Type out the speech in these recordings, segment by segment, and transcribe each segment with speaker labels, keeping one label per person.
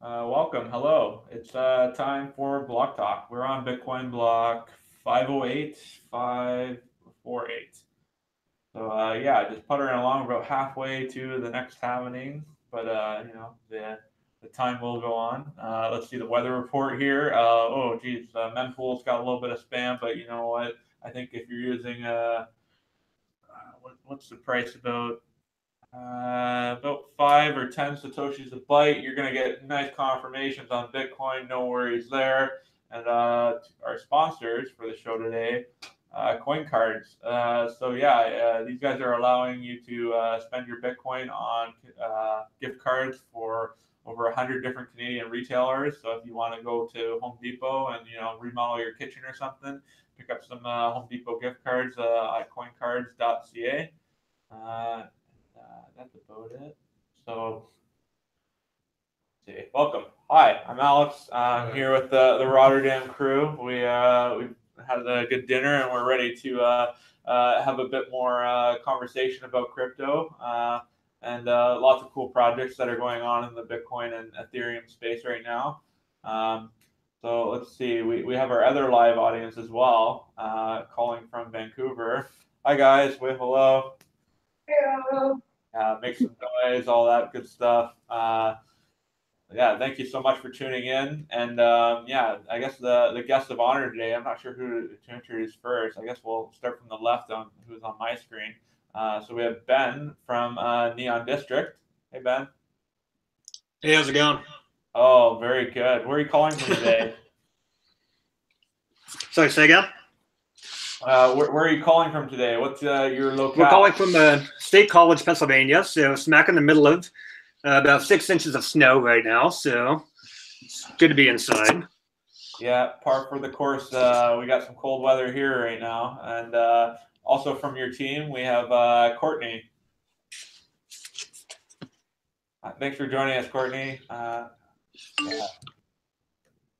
Speaker 1: Welcome. Hello. It's time for Blocktalk. We're on Bitcoin block 508548. So yeah, just puttering along about halfway to the next happening, but the time will go on. Let's see the weather report here. Oh geez, Mempool's got a little bit of spam, but you know what? I think if you're using what's the price about 5 or 10 satoshis a byte. You're going to get nice confirmations on Bitcoin. No worries there. And our sponsors for the show today, coin cards. So yeah, these guys are allowing you to spend your Bitcoin on gift cards for over 100 different Canadian retailers. So if you want to go to Home Depot and remodel your kitchen or something, pick up some Home Depot gift cards at coincards.ca. That's about it. So, let's see. Welcome. Hi, I'm Alex. I'm here with the Rotterdam crew. We had a good dinner and we're ready to have a bit more conversation about crypto and lots of cool projects that are going on in the Bitcoin and Ethereum space right now. So let's see. We have our other live audience as well, calling from Vancouver. Hi guys, wave hello. Hello. Make some noise, all that good stuff. Yeah, thank you so much for tuning in. And yeah, I guess the guest of honor today, I'm not sure who to introduce first. I guess we'll start from the left on who's on my screen. So we have Ben from Neon District. Hey, Ben.
Speaker 2: Hey, how's it going?
Speaker 1: Oh, very good. Where are you calling from today?
Speaker 2: Sorry, say again?
Speaker 1: Where are you calling from today? What's your locale?
Speaker 2: We're calling from State College, Pennsylvania, so smack in the middle of about 6 inches of snow right now, so it's good to be inside.
Speaker 1: Yeah, par for the course. We got some cold weather here right now. And also from your team, we have Courtney. Thanks for joining us, Courtney. Yeah.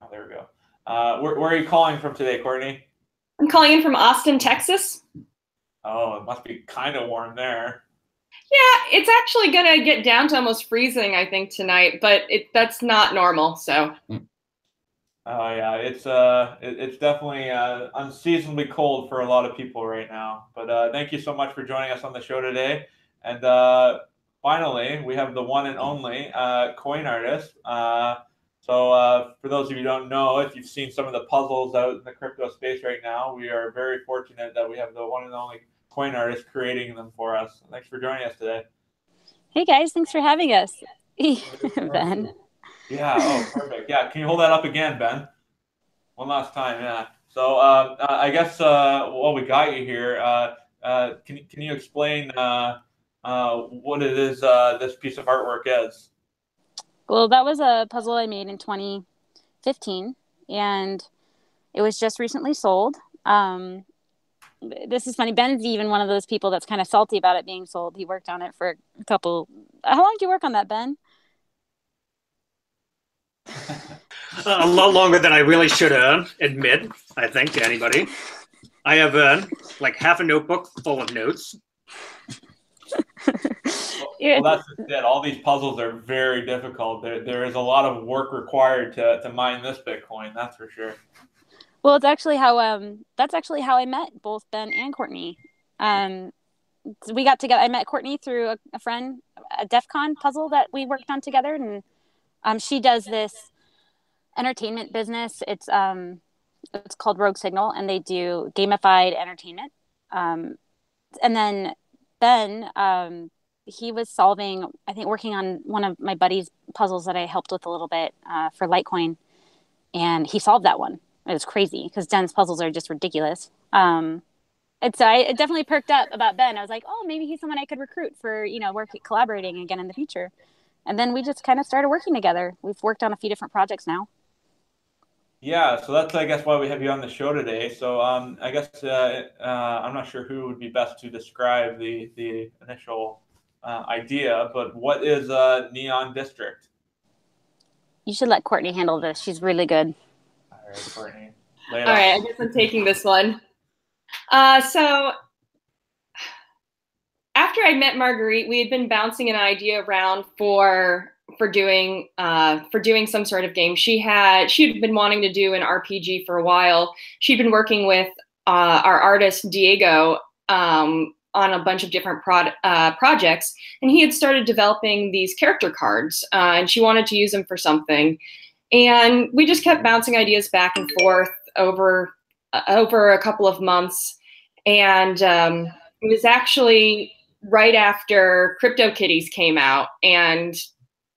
Speaker 1: Oh, there we go. Where are you calling from today, Courtney?
Speaker 3: I'm calling in from Austin, Texas.
Speaker 1: Oh, it must be kind of warm there.
Speaker 3: Yeah, it's actually gonna get down to almost freezing, I think, tonight, but that's not normal. So.
Speaker 1: Oh yeah, it's definitely unseasonably cold for a lot of people right now. But thank you so much for joining us on the show today. And finally, we have the one and only coin artist. So for those of you who don't know, if you've seen some of the puzzles out in the crypto space right now, we are very fortunate that we have the one and only coin artist creating them for us. Thanks for joining us today.
Speaker 4: Hey guys, thanks for having us. Ben.
Speaker 1: Yeah, oh, perfect. Yeah, can you hold that up again, Ben? One last time, yeah. So I guess while we got you here, can you explain what it is this piece of artwork is?
Speaker 4: Well, that was a puzzle I made in 2015, and it was just recently sold. This is funny. Ben's even one of those people that's kind of salty about it being sold. He worked on it for a couple. How long did you work on that, Ben?
Speaker 2: A lot longer than I really should admit, I think, to anybody. I have like half a notebook full of notes.
Speaker 1: Well, that's just it. All these puzzles are very difficult. There is a lot of work required to mine this Bitcoin. That's for sure.
Speaker 4: Well, it's actually how that's actually how I met both Ben and Courtney. We got together. I met Courtney through a friend, a DEF CON puzzle that we worked on together, and she does this entertainment business. It's called Rogue Signal, and they do gamified entertainment. And then Ben, he was solving, I think, working on one of my buddy's puzzles that I helped with a little bit for Litecoin, and he solved that one. It was crazy because Ben's puzzles are just ridiculous. It definitely perked up about Ben. I was like, oh, maybe he's someone I could recruit for, collaborating again in the future. And then we just kind of started working together. We've worked on a few different projects now.
Speaker 1: Yeah, so that's, I guess, why we have you on the show today. So I guess I'm not sure who would be best to describe the initial idea, but what is Neon District?
Speaker 4: You should let Courtney handle this. She's really good.
Speaker 1: All right, Courtney.
Speaker 3: All right, I guess I'm taking this one. So after I met Marguerite, we had been bouncing an idea around for doing some sort of game. She had been wanting to do an RPG for a while. She'd been working with our artist Diego on a bunch of different projects, and he had started developing these character cards, and she wanted to use them for something. And we just kept bouncing ideas back and forth over a couple of months. And it was actually right after CryptoKitties came out, and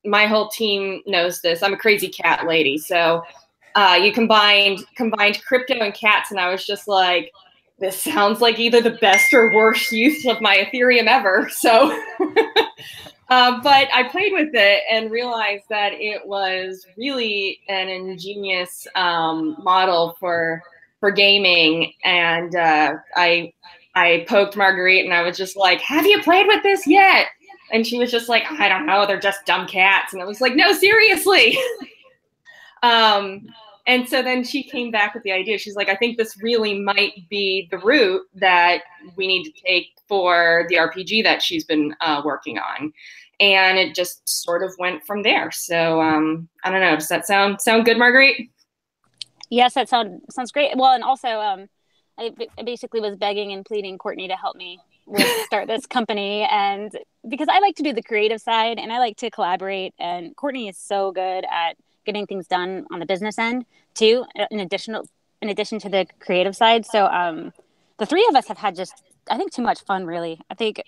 Speaker 3: my whole team knows this. I'm a crazy cat lady, so you combined crypto and cats, and I was just like, this sounds like either the best or worst use of my Ethereum ever. So, but I played with it and realized that it was really an ingenious model for gaming. And I poked Marguerite and I was just like, have you played with this yet? And she was just like, I don't know, they're just dumb cats. And I was like, no, seriously. And so then she came back with the idea. She's like, I think this really might be the route that we need to take for the RPG that she's been working on. And it just sort of went from there. So I don't know. Does that sound good, Marguerite?
Speaker 4: Yes, that sounds great. Well, and also I basically was begging and pleading Courtney to help me start this company, and because I like to do the creative side and I like to collaborate, and Courtney is so good at getting things done on the business end too, in addition to the creative side. So the three of us have had just, I think, too much fun, really. I think,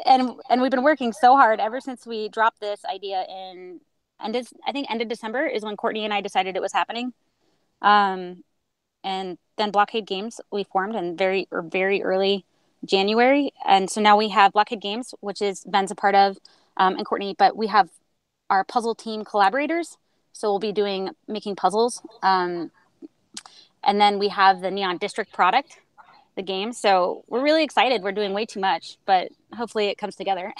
Speaker 4: and we've been working so hard ever since we dropped this idea end of December is when Courtney and I decided it was happening. And then Blockade Games we formed in very early January, and so now we have Blockade Games, which is Ben's a part of, and Courtney, but we have our puzzle team collaborators, so we'll be making puzzles, and then we have the Neon District product, the game. So we're really excited. We're doing way too much, but hopefully it comes together.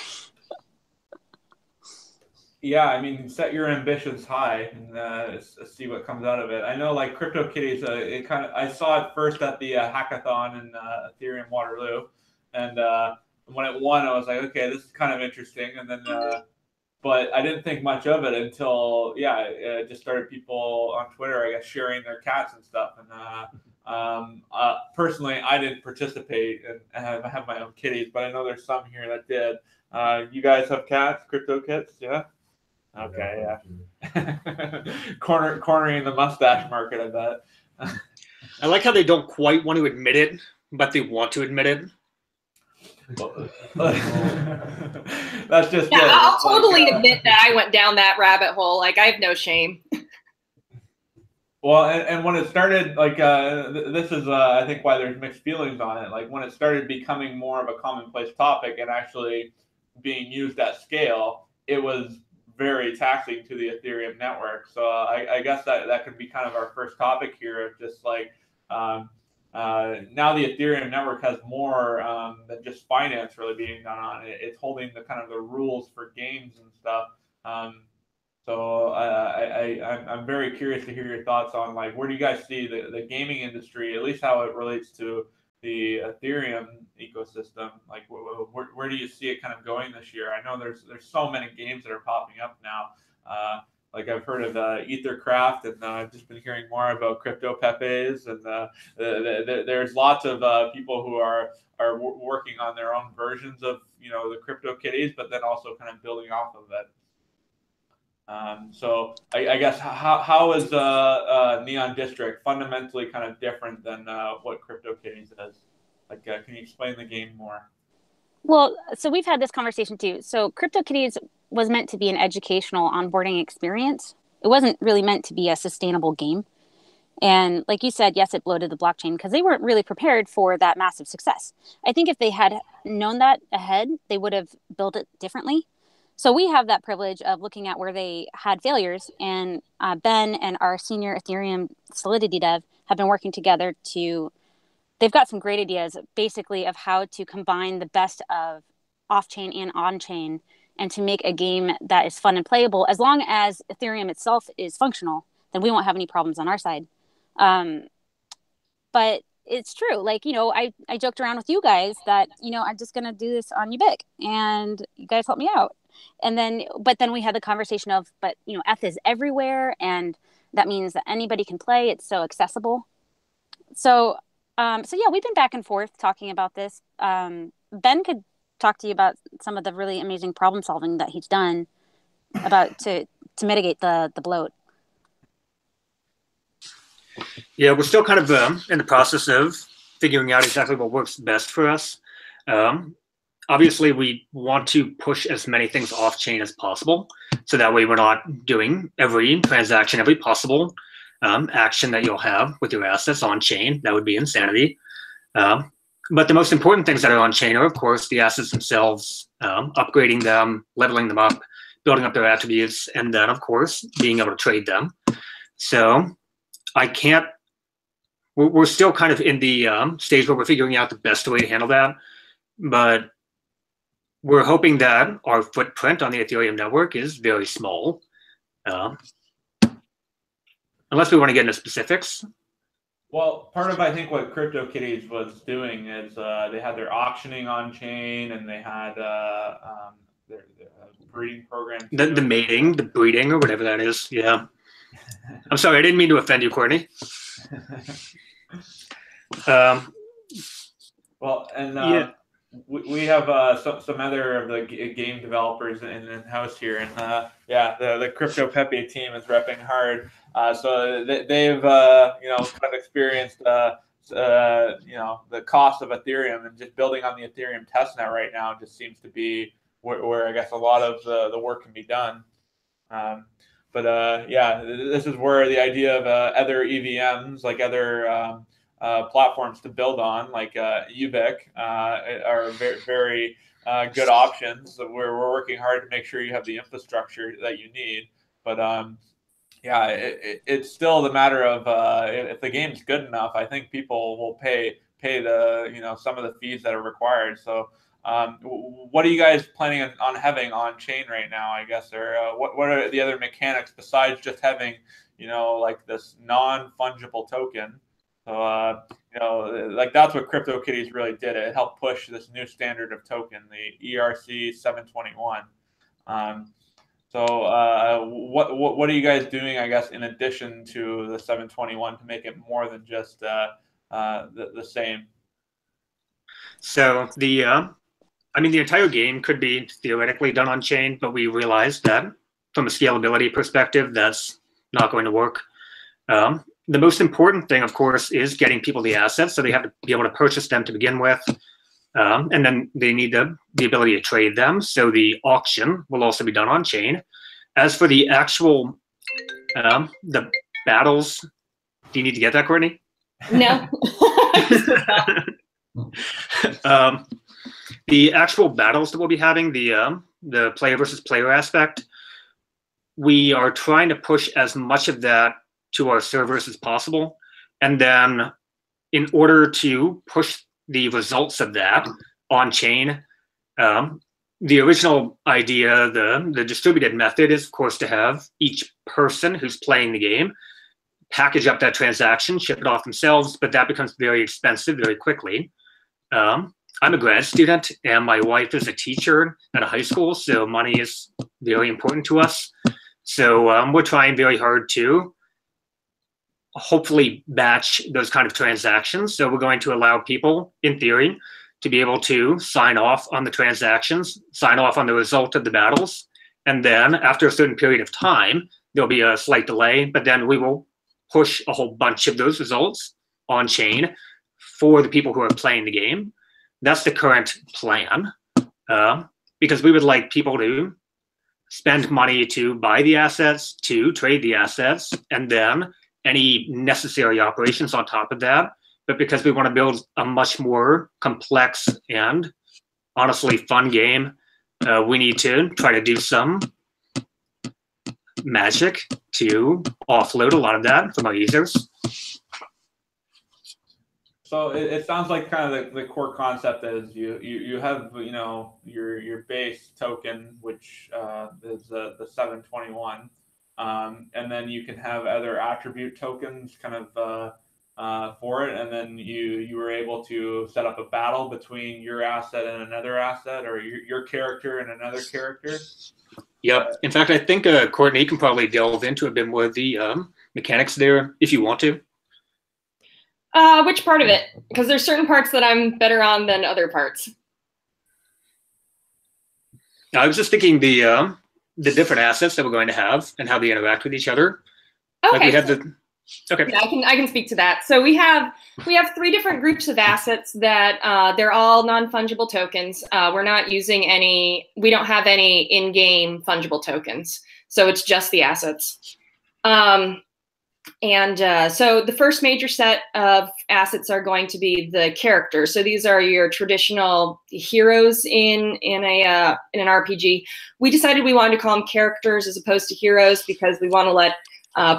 Speaker 1: Yeah, I mean, set your ambitions high and see what comes out of it. I know, like CryptoKitties, I saw it first at the hackathon in Ethereum Waterloo, and when it won, I was like, okay, this is kind of interesting. And then, but I didn't think much of it until, it just started people on Twitter, I guess, sharing their cats and stuff. And personally, I didn't participate and have my own kitties, but I know there's some here that did. You guys have cats, CryptoKits, yeah? Okay, yeah. Cornering the mustache market, I bet.
Speaker 2: I like how they don't quite want to admit it, but they want to admit it.
Speaker 1: That's just
Speaker 3: yeah. I'll totally admit that I went down that rabbit hole. Like, I have no shame.
Speaker 1: Well, and when it started, like, this is, I think, why there's mixed feelings on it. Like, when it started becoming more of a commonplace topic and actually being used at scale, it was very taxing to the Ethereum network. So I guess that could be kind of our first topic here of just like, now the Ethereum network has more than just finance really being done on it. It's holding the kind of the rules for games and stuff. So I'm very curious to hear your thoughts on, like, where do you guys see the gaming industry, at least how it relates to the Ethereum ecosystem? Like, where do you see it kind of going this year? I know there's so many games that are popping up now. Like, I've heard of Ethercraft, and I've just been hearing more about Crypto Pepes, and there's lots of people who are working on their own versions of, the CryptoKitties, but then also kind of building off of it. So I guess how is Neon District fundamentally kind of different than what CryptoKitties is? Like, can you explain the game more?
Speaker 4: Well, so we've had this conversation too. So CryptoKitties was meant to be an educational onboarding experience. It wasn't really meant to be a sustainable game. And like you said, yes, it bloated the blockchain because they weren't really prepared for that massive success. I think if they had known that ahead, they would have built it differently. So we have that privilege of looking at where they had failures, and Ben and our senior Ethereum Solidity dev have been working together they've got some great ideas basically of how to combine the best of off-chain and on-chain and to make a game that is fun and playable. As long as Ethereum itself is functional, then we won't have any problems on our side. But it's true. Like, I joked around with you guys that, I'm just going to do this on Ubiq and you guys help me out. And then, but then we had the conversation of, but you know, ETH is everywhere, and that means that anybody can play. It's so accessible. So, so yeah, we've been back and forth talking about this. Ben could talk to you about some of the really amazing problem solving that he's done about to mitigate the bloat.
Speaker 2: Yeah, we're still kind of in the process of figuring out exactly what works best for us. Obviously, we want to push as many things off chain as possible, so that way we're not doing every transaction, every possible action that you'll have with your assets on chain. That would be insanity. But the most important things that are on chain are, of course, the assets themselves, upgrading them, leveling them up, building up their attributes, and then, of course, being able to trade them. So we're still kind of in the stage where we're figuring out the best way to handle that. But we're hoping that our footprint on the Ethereum network is very small. Unless we want to get into specifics.
Speaker 1: Well, part of, I think, what CryptoKitties was doing is they had their auctioning on chain, and they had their breeding program.
Speaker 2: The mating, the breeding, or whatever that is. Yeah. I'm sorry, I didn't mean to offend you, Courtney.
Speaker 1: Well, and
Speaker 2: yeah.
Speaker 1: we have some other of the game developers in house here, and yeah, the Crypto Pepe team is repping hard. So they've kind of experienced the cost of Ethereum, and just building on the Ethereum testnet right now just seems to be where I guess a lot of the work can be done. But yeah, this is where the idea of other EVMs, like other platforms to build on, like Ubiq, are very, very good options. We're working hard to make sure you have the infrastructure that you need. But yeah, it's still the matter of if the game's good enough, I think people will pay the some of the fees that are required. So what are you guys planning on having on chain right now, I guess, or what are the other mechanics besides just having like this non-fungible token? So like that's what CryptoKitties really did. It helped push this new standard of token, the ERC 721. So what are you guys doing, I guess, in addition to the 721 to make it more than just the same?
Speaker 2: So the entire game could be theoretically done on chain, but we realized that from a scalability perspective, that's not going to work. The most important thing, of course, is getting people the assets, so they have to be able to purchase them to begin with, and then they need the ability to trade them. So the auction will also be done on chain. As for the actual the battles, do you need to get that, Courtney?
Speaker 3: No.
Speaker 2: The actual battles that we'll be having, the player versus player aspect, we are trying to push as much of that to our servers as possible. And then in order to push the results of that on chain, the original idea, the distributed method is, of course, to have each person who's playing the game package up that transaction, ship it off themselves, but that becomes very expensive very quickly. I'm a grad student, and my wife is a teacher at a high school, so money is very important to us. So we're trying very hard to hopefully batch those kind of transactions. So we're going to allow people, in theory, to be able to sign off on the transactions, sign off on the result of the battles, and then after a certain period of time, there'll be a slight delay, but then we will push a whole bunch of those results on chain for the people who are playing the game. That's the current plan, because we would like people to spend money to buy the assets, to trade the assets, and then any necessary operations on top of that. But because we want to build a much more complex and honestly fun game, we need to try to do some magic to offload a lot of that from our users.
Speaker 1: So it sounds like kind of the core concept is you have your base token, which is the 721, and then you can have other attribute tokens kind of for it, and then you were able to set up a battle between your asset and another asset, or your character and another character.
Speaker 2: Yep. In fact, I think Courtney can probably delve into a bit more of the mechanics there if you want to.
Speaker 3: Which part of it? Because there's certain parts that I'm better on than other parts.
Speaker 2: I was just thinking the different assets that we're going to have and how they interact with each other.
Speaker 3: Okay.
Speaker 2: Like we have the. Okay.
Speaker 3: Yeah, I can speak to that. So we have 3 different groups of assets that they're all non-fungible tokens. We're not using any. We don't have any in-game fungible tokens. So it's just the assets. So the first major set of assets are going to be the characters. So these are your traditional heroes in an RPG. We decided we wanted to call them characters as opposed to heroes because we want to let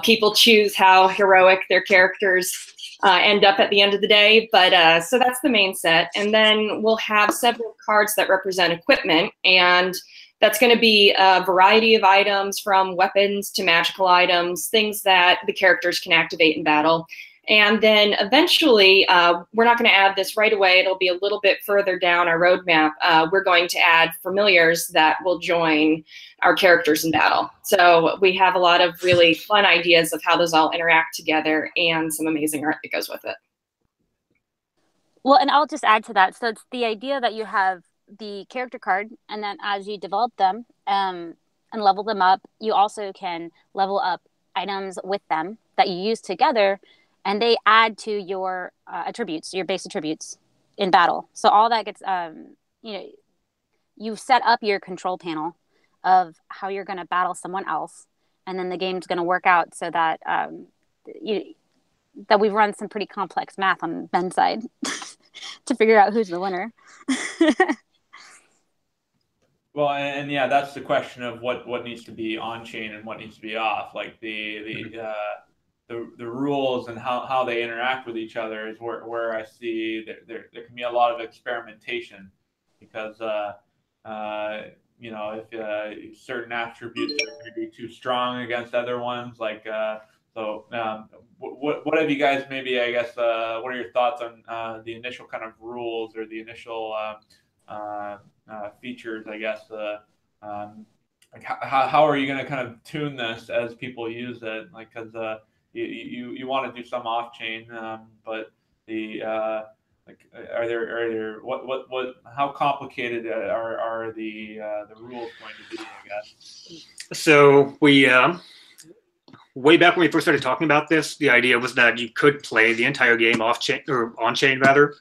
Speaker 3: people choose how heroic their characters end up at the end of the day. But so that's the main set. And then we'll have several cards that represent equipment. And that's going to be a variety of items from weapons to magical items, things that the characters can activate in battle. And then eventually, we're not going to add this right away. It'll be a little bit further down our roadmap. We're going to add familiars that will join our characters in battle. So we have a lot of really fun ideas of how those all interact together and some amazing art that goes with it.
Speaker 4: Well, and I'll just add to that. So it's the idea that you have the character card, and then as you develop them and level them up, you also can level up items with them that you use together, and they add to your attributes, your base attributes in battle. So all that gets, you set up your control panel of how you're going to battle someone else, and then the game's going to work out so that that we've run some pretty complex math on Ben's side to figure out who's the winner.
Speaker 1: Well, and yeah, that's the question of what needs to be on chain and what needs to be off. Like the rules and how they interact with each other is where I see there can be a lot of experimentation because if certain attributes are going to be too strong against other ones, like what have you guys maybe, I guess, what are your thoughts on the initial kind of rules or the initial features, I guess, like how are you going to kind of tune this as people use it? Like, because you want to do some off chain, but the like are there how complicated are the rules going to be, I guess?
Speaker 2: So we way back when we first started talking about this, the idea was that you could play the entire game off chain or on chain rather.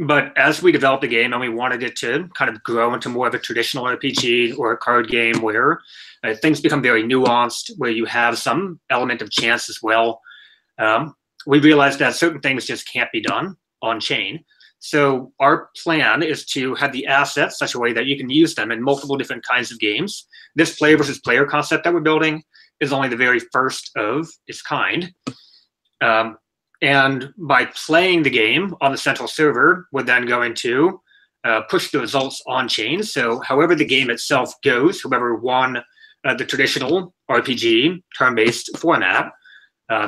Speaker 2: But as we developed the game and we wanted it to kind of grow into more of a traditional RPG or a card game where things become very nuanced, where you have some element of chance as well, we realized that certain things just can't be done on chain. So our plan is to have the assets such a way that you can use them in multiple different kinds of games. This player versus player concept that we're building is only the very first of its kind. And by playing the game on the central server, we're then going to push the results on chain. So however the game itself goes, whoever won the traditional RPG turn-based format,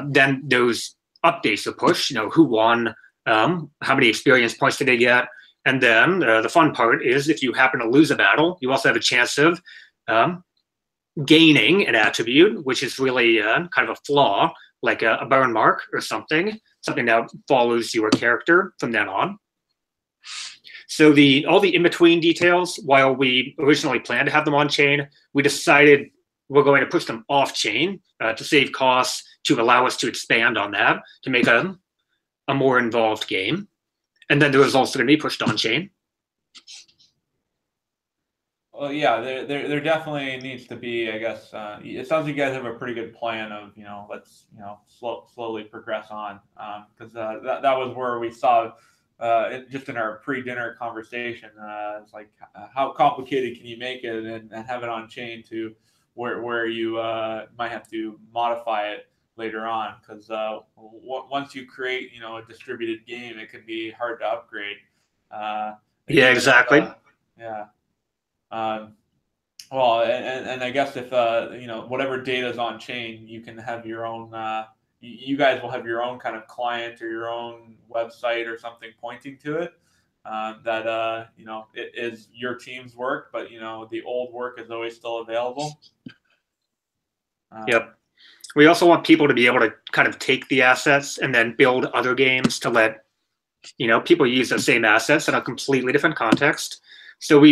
Speaker 2: then those updates are pushed, who won, how many experience points did they get? And then the fun part is if you happen to lose a battle, you also have a chance of gaining an attribute, which is really kind of a flaw, like a burn mark or something that follows your character from then on. So all the in-between details, while we originally planned to have them on chain, we decided we're going to push them off chain to save costs, to allow us to expand on that, to make a more involved game. And then the results are going to be pushed on chain.
Speaker 1: Well, yeah, there definitely needs to be, I guess, it sounds like you guys have a pretty good plan of, let's, slowly progress on. Because that was where we saw, just in our pre-dinner conversation, it's like, how complicated can you make it and have it on chain to where you might have to modify it later on? Because once you create, a distributed game, it can be hard to upgrade.
Speaker 2: Yeah, exactly.
Speaker 1: Yeah. Well, and I guess if whatever data is on chain, you can have your own you guys will have your own kind of client or your own website or something pointing to it. That it is your team's work, but the old work is always still available.
Speaker 2: Yep. We also want people to be able to kind of take the assets and then build other games to let people use the same assets in a completely different context. So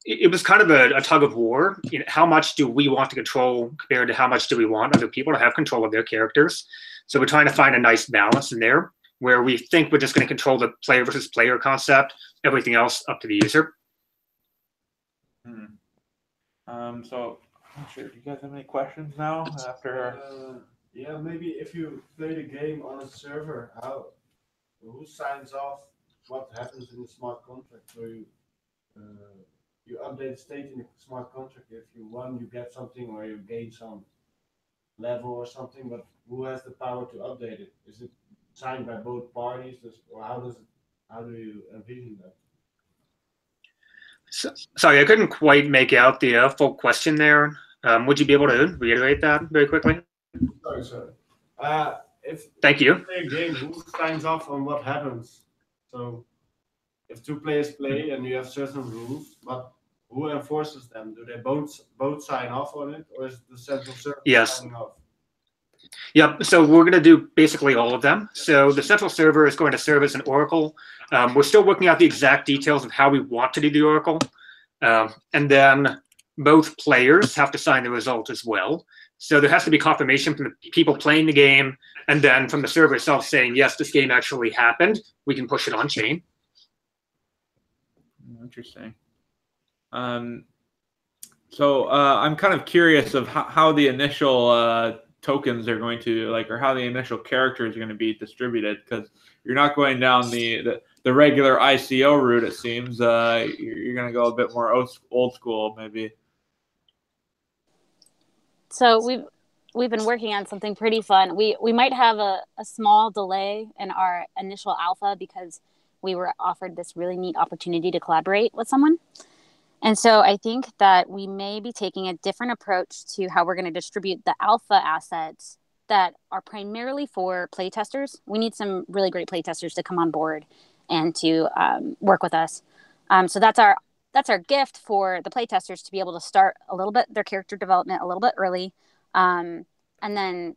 Speaker 2: it was kind of a tug of war. How much do we want to control compared to how much do we want other people to have control of their characters? So we're trying to find a nice balance in there, where we think we're just going to control the player versus player concept, everything else up to the user.
Speaker 1: So, I'm not sure. Do you guys have any questions now? After
Speaker 5: yeah, maybe if you play the game on a server, who signs off what happens in the smart contract? So you update the state in the smart contract. If you won, you get something, or you gain some level or something. But who has the power to update it? Is it signed by both parties, or how do you envision that?
Speaker 2: Sorry, I couldn't quite make out the full question there. Would you be able to reiterate that very quickly?
Speaker 5: Sorry.
Speaker 2: Thank you.
Speaker 5: If you play a game, who signs off on what happens? So if two players play and you have certain rules, but who enforces them? Do they both sign off on it, or is the central server signing off?
Speaker 2: Yep. So we're going to do basically all of them. So the central server is going to serve as an oracle. We're still working out the exact details of how we want to do the oracle. And then both players have to sign the result as well. So there has to be confirmation from the people playing the game, and then from the server itself saying, yes, this game actually happened. We can push it on chain.
Speaker 1: Interesting. So I'm kind of curious of how the initial tokens are going to or how the initial characters are going to be distributed, because you're not going down the regular ICO route. It seems you're going to go a bit more old school, maybe.
Speaker 4: So we've been working on something pretty fun. We might have a small delay in our initial alpha because we were offered this really neat opportunity to collaborate with someone. And so I think that we may be taking a different approach to how we're going to distribute the alpha assets that are primarily for playtesters. We need some really great playtesters to come on board and to work with us. So that's our gift for the playtesters, to be able to start a little bit their character development a little bit early, and then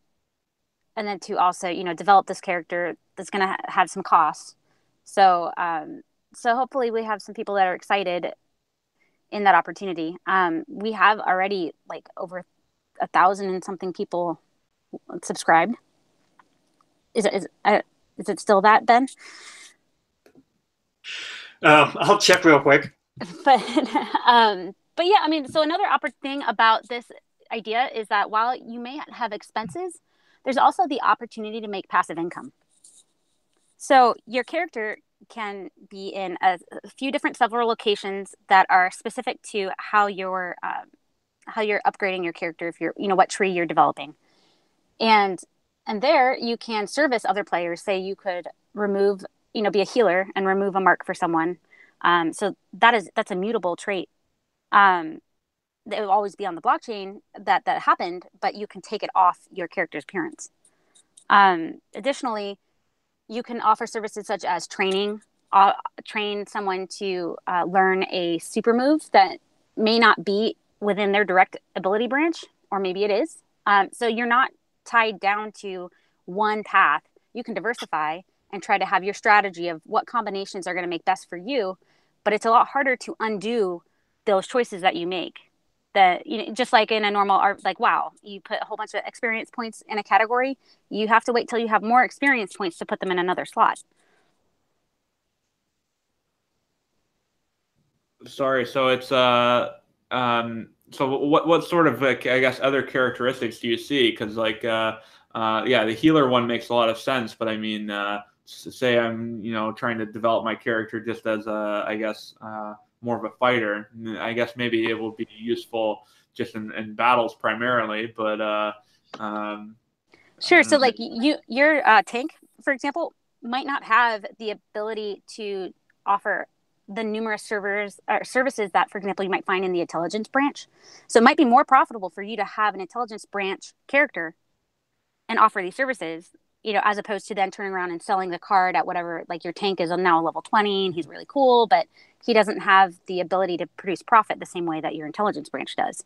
Speaker 4: to also develop this character that's going to have some costs. So hopefully we have some people that are excited in that opportunity. We have already over 1,000 and something people subscribed. Is it still that, Ben?
Speaker 2: I'll check real quick.
Speaker 4: But yeah, I mean, so another thing about this idea is that while you may have expenses, there's also the opportunity to make passive income. So your character can be in a few different several locations that are specific to how you're upgrading your character, if you're what tree you're developing, and there you can service other players. Say you could remove be a healer and remove a mark for someone. So that's a mutable trait. It will always be on the blockchain that happened, but you can take it off your character's appearance. Additionally, you can offer services such as train someone to learn a super move that may not be within their direct ability branch, or maybe it is. So you're not tied down to one path. You can diversify and try to have your strategy of what combinations are going to make best for you, but it's a lot harder to undo those choices that you make. That just like in a normal art, WoW, you put a whole bunch of experience points in a category. You have to wait till you have more experience points to put them in another slot.
Speaker 1: Sorry, so it's so what sort of I guess other characteristics do you see? Because the healer one makes a lot of sense, but I mean, say I'm trying to develop my character just as more of a fighter. I guess maybe it will be useful just in battles primarily, but
Speaker 4: sure. So your tank, for example, might not have the ability to offer the numerous services that, for example, you might find in the intelligence branch. So it might be more profitable for you to have an intelligence branch character and offer these services, as opposed to then turning around and selling the card at whatever, like your tank is now level 20 and he's really cool, but he doesn't have the ability to produce profit the same way that your intelligence branch does.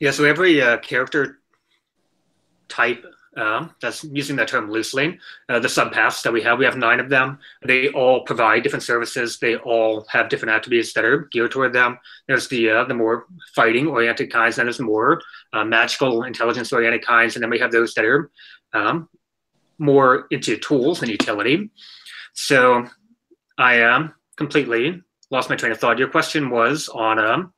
Speaker 2: Yeah, so every character type, that's using that term loosely, the subpaths that we have 9 of them. They all provide different services. They all have different attributes that are geared toward them. There's the more fighting-oriented kinds, and there's more magical, intelligence-oriented kinds, and then we have those that are more into tools and utility. So I completely lost my train of thought. Your question was on...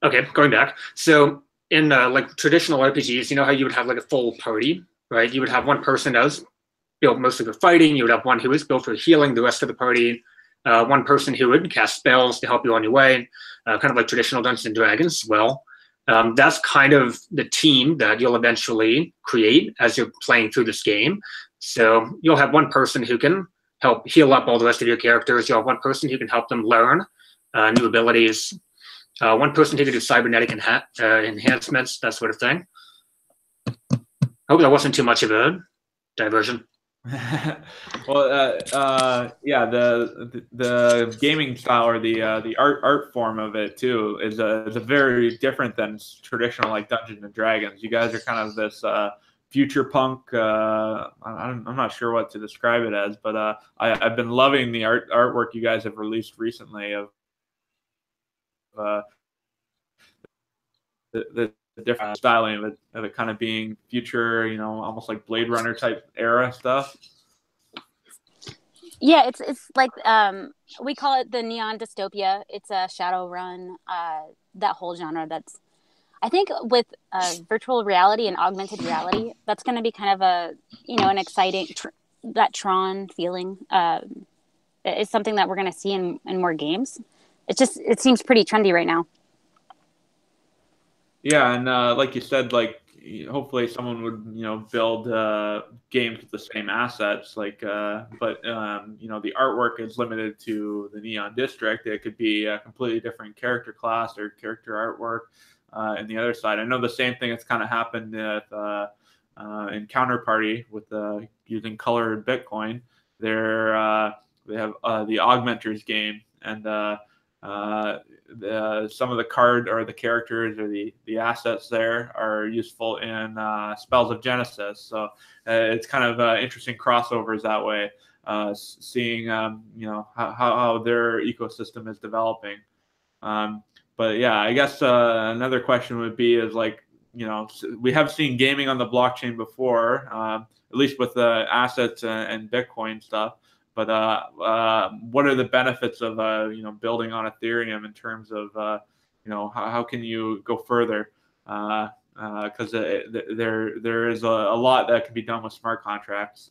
Speaker 2: okay, going back. So in like traditional RPGs, how you would have like a full party, right? You would have one person that was built mostly for fighting. You would have one who was built for healing the rest of the party. One person who would cast spells to help you on your way, kind of like traditional Dungeons and Dragons. Well, that's kind of the team that you'll eventually create as you're playing through this game. So you'll have one person who can help heal up all the rest of your characters. You'll have one person who can help them learn new abilities. One person who can do cybernetic enhancements, that sort of thing. Hope that wasn't too much of a diversion.
Speaker 1: Well, yeah, the gaming style or the art form of it too is a very different than traditional like Dungeons and Dragons. You guys are kind of this future punk. I'm not sure what to describe it as, but I've been loving the artwork you guys have released recently of the different styling of it kind of being future, almost like Blade Runner type era stuff.
Speaker 4: Yeah, it's like we call it the neon dystopia. It's a Shadowrun, that whole genre. That's, I think, with virtual reality and augmented reality, that's going to be kind of an exciting that Tron feeling. It's something that we're going to see in more games. It seems pretty trendy right now.
Speaker 1: Yeah, and like you said, like hopefully someone would build games with the same assets, but the artwork is limited to the Neon District. It could be a completely different character class or character artwork. And the other side, I know the same thing has kind of happened with in Counterparty with using colored Bitcoin. They have the Augmenters game, and some of the card or the characters or the assets there are useful in Spells of Genesis. So it's kind of interesting crossovers that way, seeing how their ecosystem is developing. But yeah, I guess another question would be is like, we have seen gaming on the blockchain before, at least with the assets and Bitcoin stuff. But what are the benefits of building on Ethereum in terms of how can you go further? Because there is a lot that can be done with smart contracts.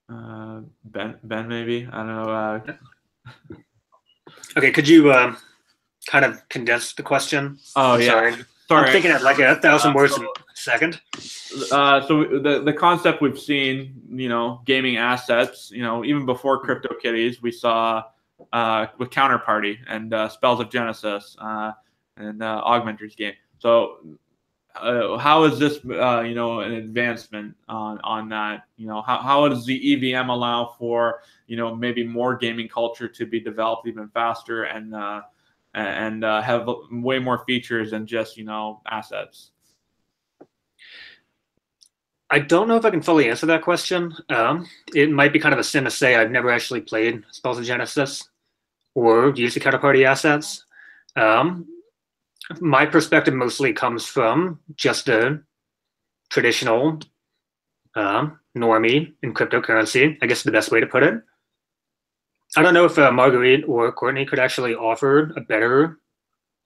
Speaker 1: Ben, maybe, I don't know.
Speaker 2: Okay, could you kind of condense the question?
Speaker 1: Oh, yeah. Sorry.
Speaker 2: I'm thinking at like 1,000 words a second.
Speaker 1: So the concept we've seen, gaming assets, even before CryptoKitties, we saw with Counterparty and Spells of Genesis and Augmenters game. So how is this, an advancement on that? How does the EVM allow for, maybe more gaming culture to be developed even faster and have way more features than just, assets?
Speaker 2: I don't know if I can fully answer that question. It might be kind of a sin to say I've never actually played Spells of Genesis or used the counterparty assets. My perspective mostly comes from just a traditional normie in cryptocurrency, I guess is the best way to put it. I don't know if Marguerite or Courtney could actually offer a better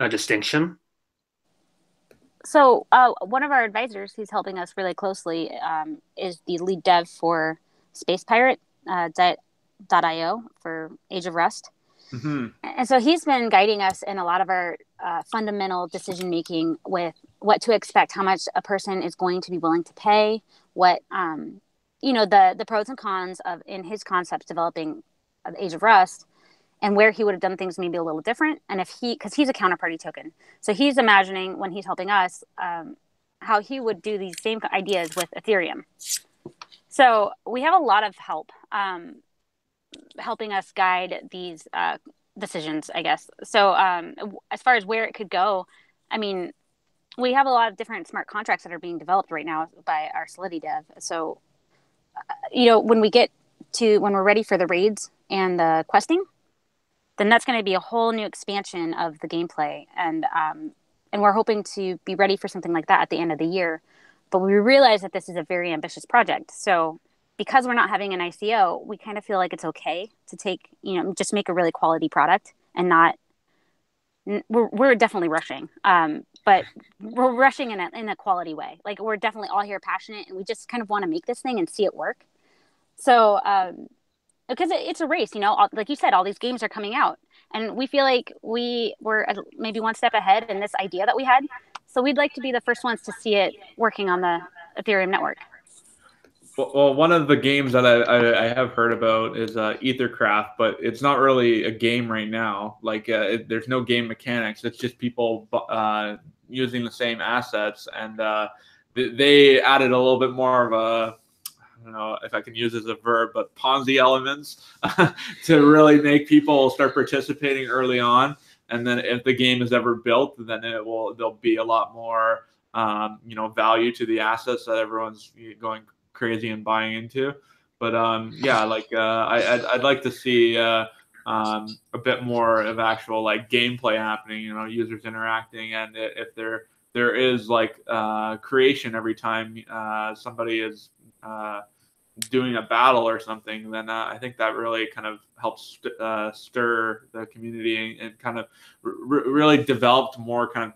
Speaker 2: distinction.
Speaker 4: So one of our advisors who's helping us really closely is the lead dev for Space Pirate.io for Age of Rust. Mm-hmm. And so he's been guiding us in a lot of our fundamental decision making with what to expect, how much a person is going to be willing to pay, what the pros and cons of in his concepts developing Age of Rust, and where he would have done things maybe a little different. And if because he's a counterparty token, so he's imagining when he's helping us how he would do these same ideas with Ethereum. So we have a lot of help helping us guide these decisions, I guess. So as far as where it could go, I mean, we have a lot of different smart contracts that are being developed right now by our Solidity dev. So, when we're ready for the raids and the questing, then that's going to be a whole new expansion of the gameplay. And we're hoping to be ready for something like that at the end of the year. But we realize that this is a very ambitious project. So because we're not having an ICO, we kind of feel like it's okay to take, just make a really quality product and not, we're definitely rushing. But we're rushing in a quality way. Like, we're definitely all here passionate, and we just kind of want to make this thing and see it work. So, because it's a race, like you said, all these games are coming out, and we feel like we were maybe one step ahead in this idea that we had. So we'd like to be the first ones to see it working on the Ethereum network.
Speaker 1: Well, one of the games that I have heard about is Ethercraft, but it's not really a game right now. Like, there's no game mechanics. It's just people using the same assets, and they added a little bit more of a, I don't know if I can use as a verb, but Ponzi elements to really make people start participating early on. And then if the game is ever built, then there'll be a lot more value to the assets that everyone's going crazy and buying into. But I'd like to see a bit more of actual like gameplay happening, users interacting, and if there is like creation every time somebody is doing a battle or something, then I think that really kind of helps stir the community and kind of really developed more kind of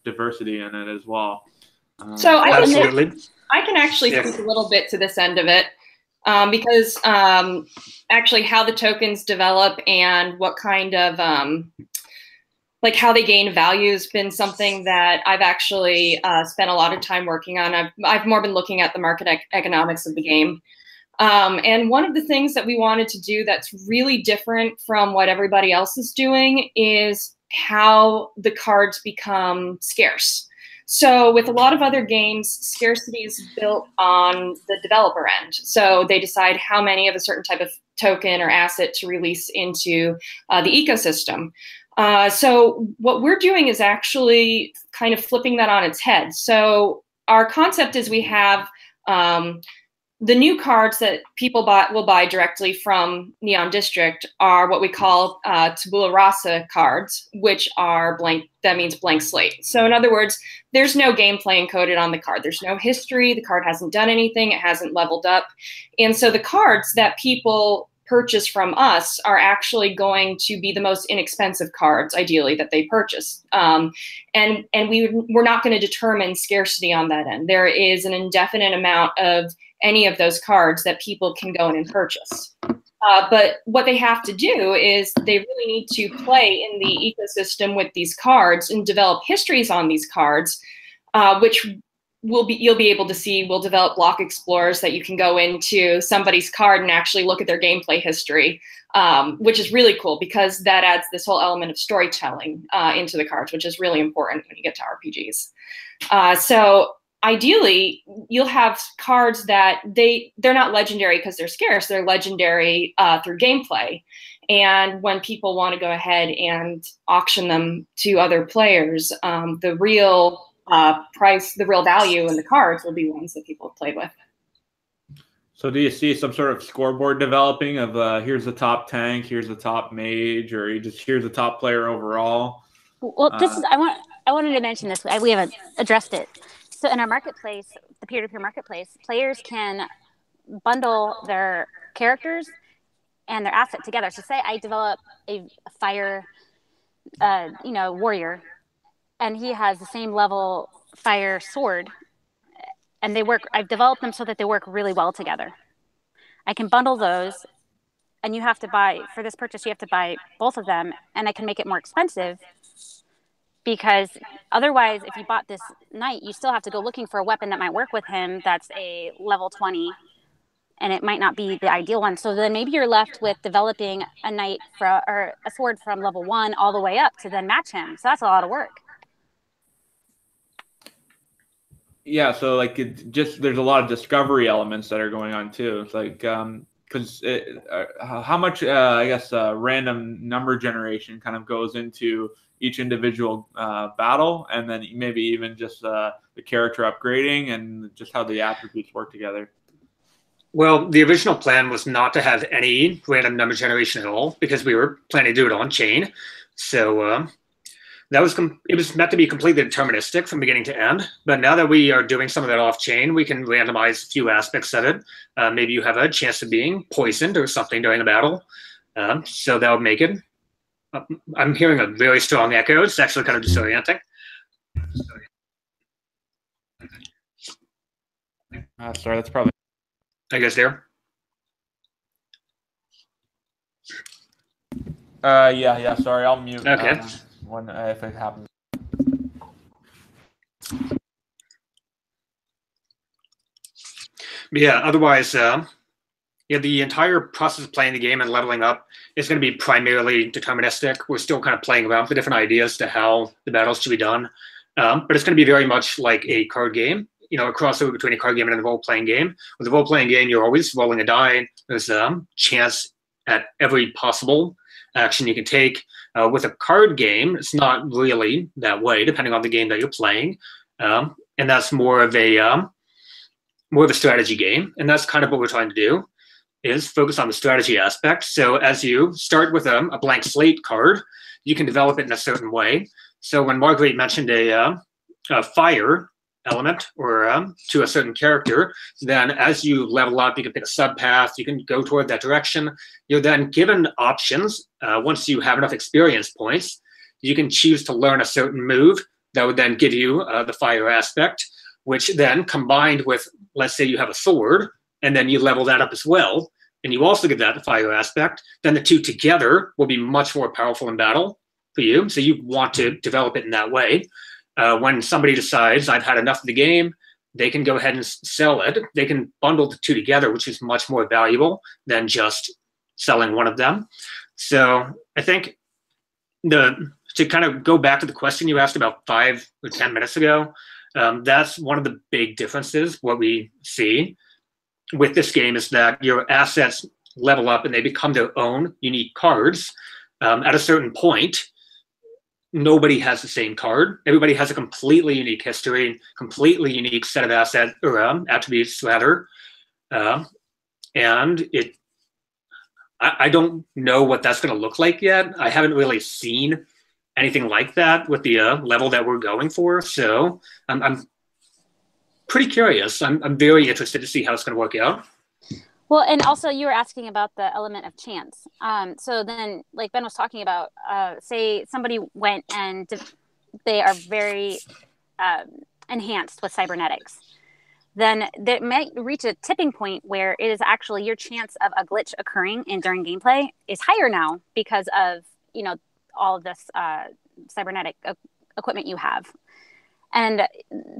Speaker 1: diversity in it as well.
Speaker 3: So I
Speaker 2: Absolutely.
Speaker 3: I can actually speak a little bit to this end of it, because actually how the tokens develop and what kind of like how they gain value has been something that I've actually spent a lot of time working on. I've more been looking at the market economics of the game. And one of the things that we wanted to do that's really different from what everybody else is doing is how the cards become scarce. So with a lot of other games, scarcity is built on the developer end. So they decide how many of a certain type of token or asset to release into the ecosystem. So what we're doing is actually kind of flipping that on its head. So our concept is we have the new cards that people will buy directly from Neon District are what we call tabula rasa cards, which are blank. That means blank slate. So in other words, there's no gameplay encoded on the card. There's no history. The card hasn't done anything. It hasn't leveled up. And so the cards that people purchase from us are actually going to be the most inexpensive cards, ideally, that they purchase. And we're not going to determine scarcity on that end. There is an indefinite amount of any of those cards that people can go in and purchase. But what they have to do is they really need to play in the ecosystem with these cards and develop histories on these cards, which you'll be able to see. We'll develop block explorers that you can go into somebody's card and actually look at their gameplay history, which is really cool because that adds this whole element of storytelling into the cards, which is really important when you get to RPGs. So ideally, you'll have cards that they're not legendary because they're scarce. They're legendary through gameplay. And when people want to go ahead and auction them to other players, the real price, the real value in the cards will be ones that people have played with.
Speaker 1: So do you see some sort of scoreboard developing of here's the top tank, here's the top mage, or here's the top player overall?
Speaker 4: Well, I wanted to mention this. We haven't addressed it. So in our marketplace, the peer-to-peer marketplace, players can bundle their characters and their asset together. So say I develop a fire, warrior, and he has the same level fire sword, and they work. I've developed them so that they work really well together. I can bundle those, and you have to buy, for this purchase, you have to buy both of them, and I can make it more expensive. Because otherwise, if you bought this knight, you still have to go looking for a weapon that might work with him that's a level 20. and it might not be the ideal one. So then maybe you're left with developing a knight or a sword from level 1 all the way up to then match him. So that's a lot of work.
Speaker 1: Yeah, so like there's a lot of discovery elements that are going on too. It's like because how much I guess random number generation kind of goes into each individual battle, and then maybe even just the character upgrading and just how the attributes work together.
Speaker 2: Well, the original plan was not to have any random number generation at all because we were planning to do it on chain. So it was meant to be completely deterministic from beginning to end. But now that we are doing some of that off chain, we can randomize a few aspects of it. Maybe you have a chance of being poisoned or something during the battle. So that would make it. I'm hearing a very strong echo. It's actually kind of disorienting.
Speaker 1: Sorry, that's probably.
Speaker 2: Are you guys there?
Speaker 1: Yeah. Sorry, I'll mute.
Speaker 2: Okay.
Speaker 1: When if it happens.
Speaker 2: Yeah. Otherwise, the entire process of playing the game and leveling up is going to be primarily deterministic. We're still kind of playing around with different ideas to how the battles should be done, but it's going to be very much like a card game. You know, a crossover between a card game and a role-playing game. With a role-playing game, you're always rolling a die. There's a chance at every possible action you can take. With a card game, it's not really that way, depending on the game that you're playing, and that's more of a strategy game. And that's kind of what we're trying to do, is focus on the strategy aspect. So as you start with a blank slate card, you can develop it in a certain way. So when Marguerite mentioned a fire element or to a certain character, then as you level up, you can pick a subpath, you can go toward that direction. You're then given options. Once you have enough experience points, you can choose to learn a certain move that would then give you the fire aspect, which then combined with, let's say you have a sword, and then you level that up as well, and you also get that fire aspect, then the two together will be much more powerful in battle for you. So you want to develop it in that way. When somebody decides I've had enough of the game, they can go ahead and sell it. They can bundle the two together, which is much more valuable than just selling one of them. So I think to kind of go back to the question you asked about 5 or 10 minutes ago, that's one of the big differences. What we see with this game is that your assets level up and they become their own unique cards. At a certain point, nobody has the same card. Everybody has a completely unique history, completely unique set of assets or attributes rather. And I don't know what that's going to look like yet. I haven't really seen anything like that with the level that we're going for. So I'm pretty curious. I'm very interested to see how it's going to work out.
Speaker 4: Well, and also you were asking about the element of chance. So then, like Ben was talking about, say somebody went and they are very enhanced with cybernetics. Then they might reach a tipping point where it is actually your chance of a glitch occurring during gameplay is higher now because of, you know, all of this cybernetic equipment you have. And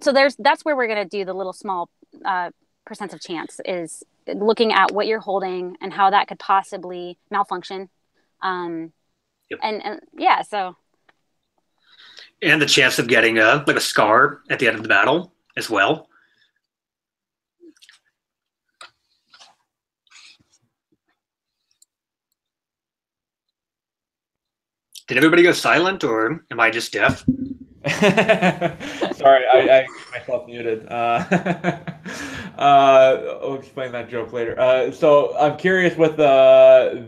Speaker 4: so that's where we're going to do the little small percents of chance, is looking at what you're holding and how that could possibly malfunction.
Speaker 2: Yep.
Speaker 4: And yeah, so.
Speaker 2: And the chance of getting a scar at the end of the battle as well. Did everybody go silent, or am I just deaf?
Speaker 1: Sorry, I myself muted. I'll explain that joke later. So I'm curious with so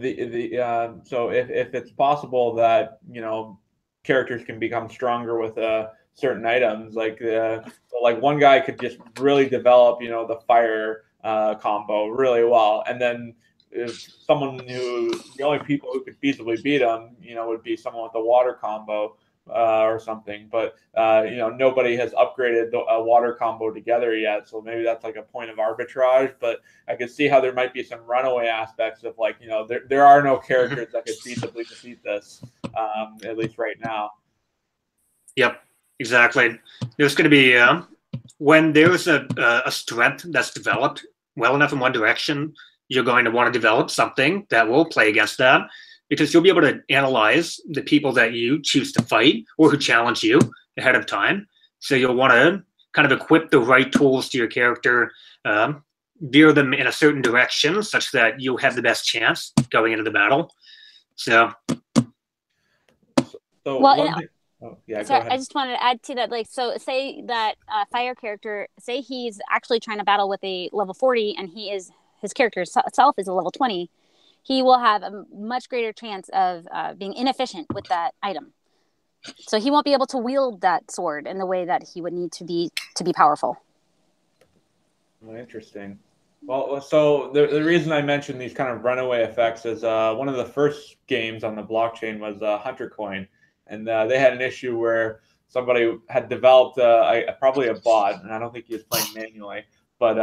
Speaker 1: if it's possible that, you know, characters can become stronger with certain items, like one guy could just really develop, you know, the fire combo really well, and then if someone who the only people who could feasibly beat him, you know, would be someone with a water combo. Or something, but you know, nobody has upgraded a water combo together yet, so maybe that's like a point of arbitrage. But I could see how there might be some runaway aspects of, like, you know, there are no characters that could feasibly defeat this, at least right now.
Speaker 2: Yep, exactly. There's going to be when there's a strength that's developed well enough in one direction, you're going to want to develop something that will play against that, because you'll be able to analyze the people that you choose to fight or who challenge you ahead of time. So you'll want to kind of equip the right tools to your character, veer them in a certain direction such that you'll have the best chance going into the battle. So
Speaker 4: Well,
Speaker 1: oh, yeah,
Speaker 4: sorry,
Speaker 1: go ahead.
Speaker 4: I just wanted to add to that. Like, so say that fire character, say he's actually trying to battle with a level 40, and his character itself is a level 20. He will have a much greater chance of being inefficient with that item. So he won't be able to wield that sword in the way that he would need to be powerful.
Speaker 1: Oh, interesting. Well, so the reason I mentioned these kind of runaway effects is one of the first games on the blockchain was Hunter Coin, and they had an issue where somebody had developed probably a bot, and I don't think he was playing manually, but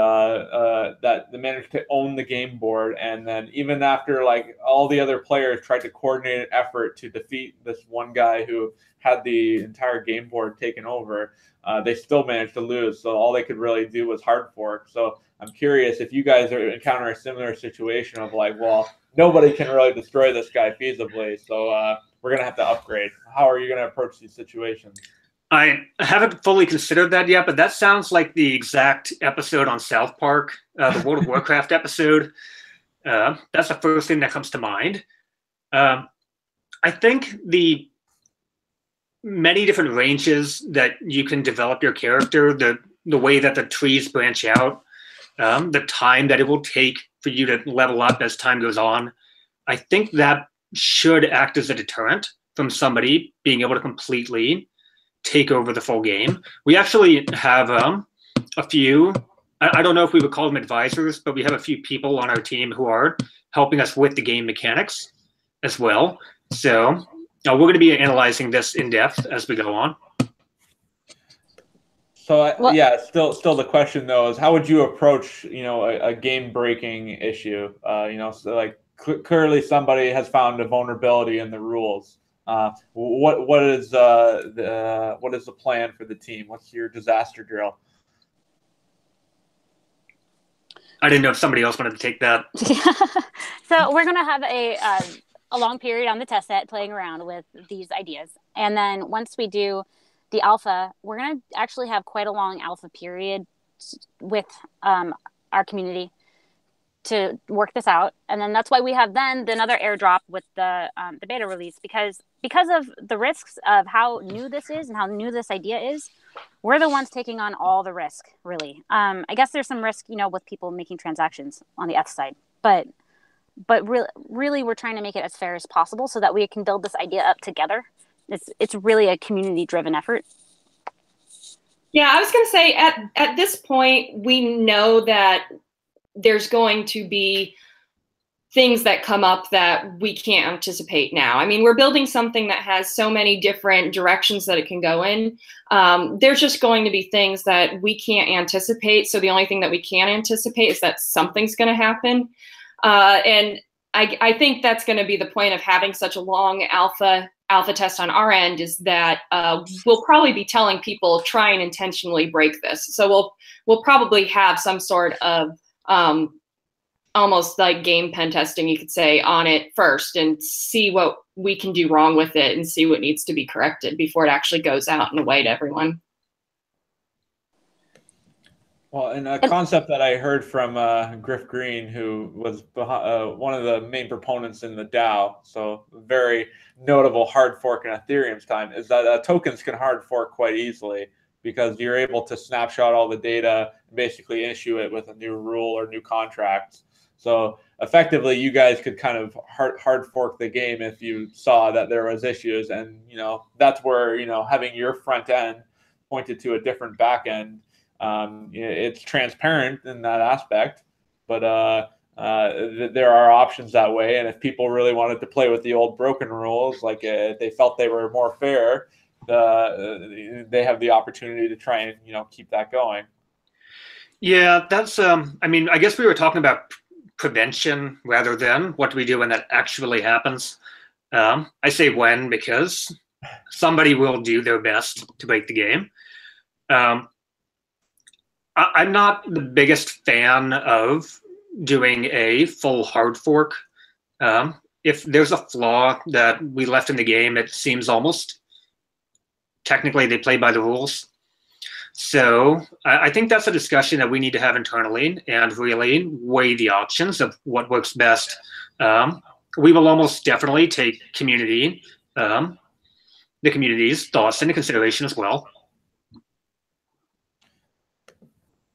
Speaker 1: that they managed to own the game board, and then even after like all the other players tried to coordinate an effort to defeat this one guy who had the entire game board taken over, they still managed to lose. So all they could really do was hard fork. So I'm curious if you guys are encountering a similar situation of like, well, nobody can really destroy this guy feasibly, so we're gonna have to upgrade. How are you gonna approach these situations?
Speaker 2: I haven't fully considered that yet, but that sounds like the exact episode on South Park, the World of Warcraft episode. That's the first thing that comes to mind. I think the many different ranges that you can develop your character, the way that the trees branch out, the time that it will take for you to level up as time goes on, I think that should act as a deterrent from somebody being able to completely take over the full game. We actually have a few, I don't know if we would call them advisors, but we have a few people on our team who are helping us with the game mechanics as well. So we're going to be analyzing this in depth as we go on.
Speaker 1: So yeah, still the question though is how would you approach a game breaking issue? So like clearly somebody has found a vulnerability in the rules. What is the plan for the team? What's your disaster drill?
Speaker 2: I didn't know if somebody else wanted to take that.
Speaker 4: So we're gonna have a long period on the test set playing around with these ideas, and then once we do the alpha, we're gonna actually have quite a long alpha period with our community to work this out, and then that's why we have then another airdrop with the beta release, because of the risks of how new this is and how new this idea is. We're the ones taking on all the risk, really. I guess there's some risk, with people making transactions on the F side, but really we're trying to make it as fair as possible so that we can build this idea up together. It's really a community driven effort.
Speaker 3: Yeah, I was going to say at this point, we know that there's going to be things that come up that we can't anticipate now. I mean, we're building something that has so many different directions that it can go in. There's just going to be things that we can't anticipate. So the only thing that we can anticipate is that something's going to happen. And I think that's going to be the point of having such a long alpha test on our end, is that we'll probably be telling people try and intentionally break this. So we'll probably have some sort of almost like game pen testing, you could say, on it first and see what we can do wrong with it and see what needs to be corrected before it actually goes out in a way to everyone.
Speaker 1: Well, and a concept that I heard from Griff Green, who was one of the main proponents in the DAO, so very notable hard fork in Ethereum's time, is that tokens can hard fork quite easily because you're able to snapshot all the data and basically issue it with a new rule or new contracts. So effectively, you guys could kind of hard fork the game if you saw that there was issues, and that's where having your front end pointed to a different back end. It's transparent in that aspect, but there are options that way. And if people really wanted to play with the old broken rules, like if they felt they were more fair, they have the opportunity to try and keep that going.
Speaker 2: Yeah, that's I guess we were talking about prevention rather than what do we do when that actually happens. I say when because somebody will do their best to break the game. I'm not the biggest fan of doing a full hard fork. If there's a flaw that we left in the game, it seems almost technically they play by the rules. So I think that's a discussion that we need to have internally and really weigh the options of what works best. We will almost definitely take the community's thoughts into consideration as well.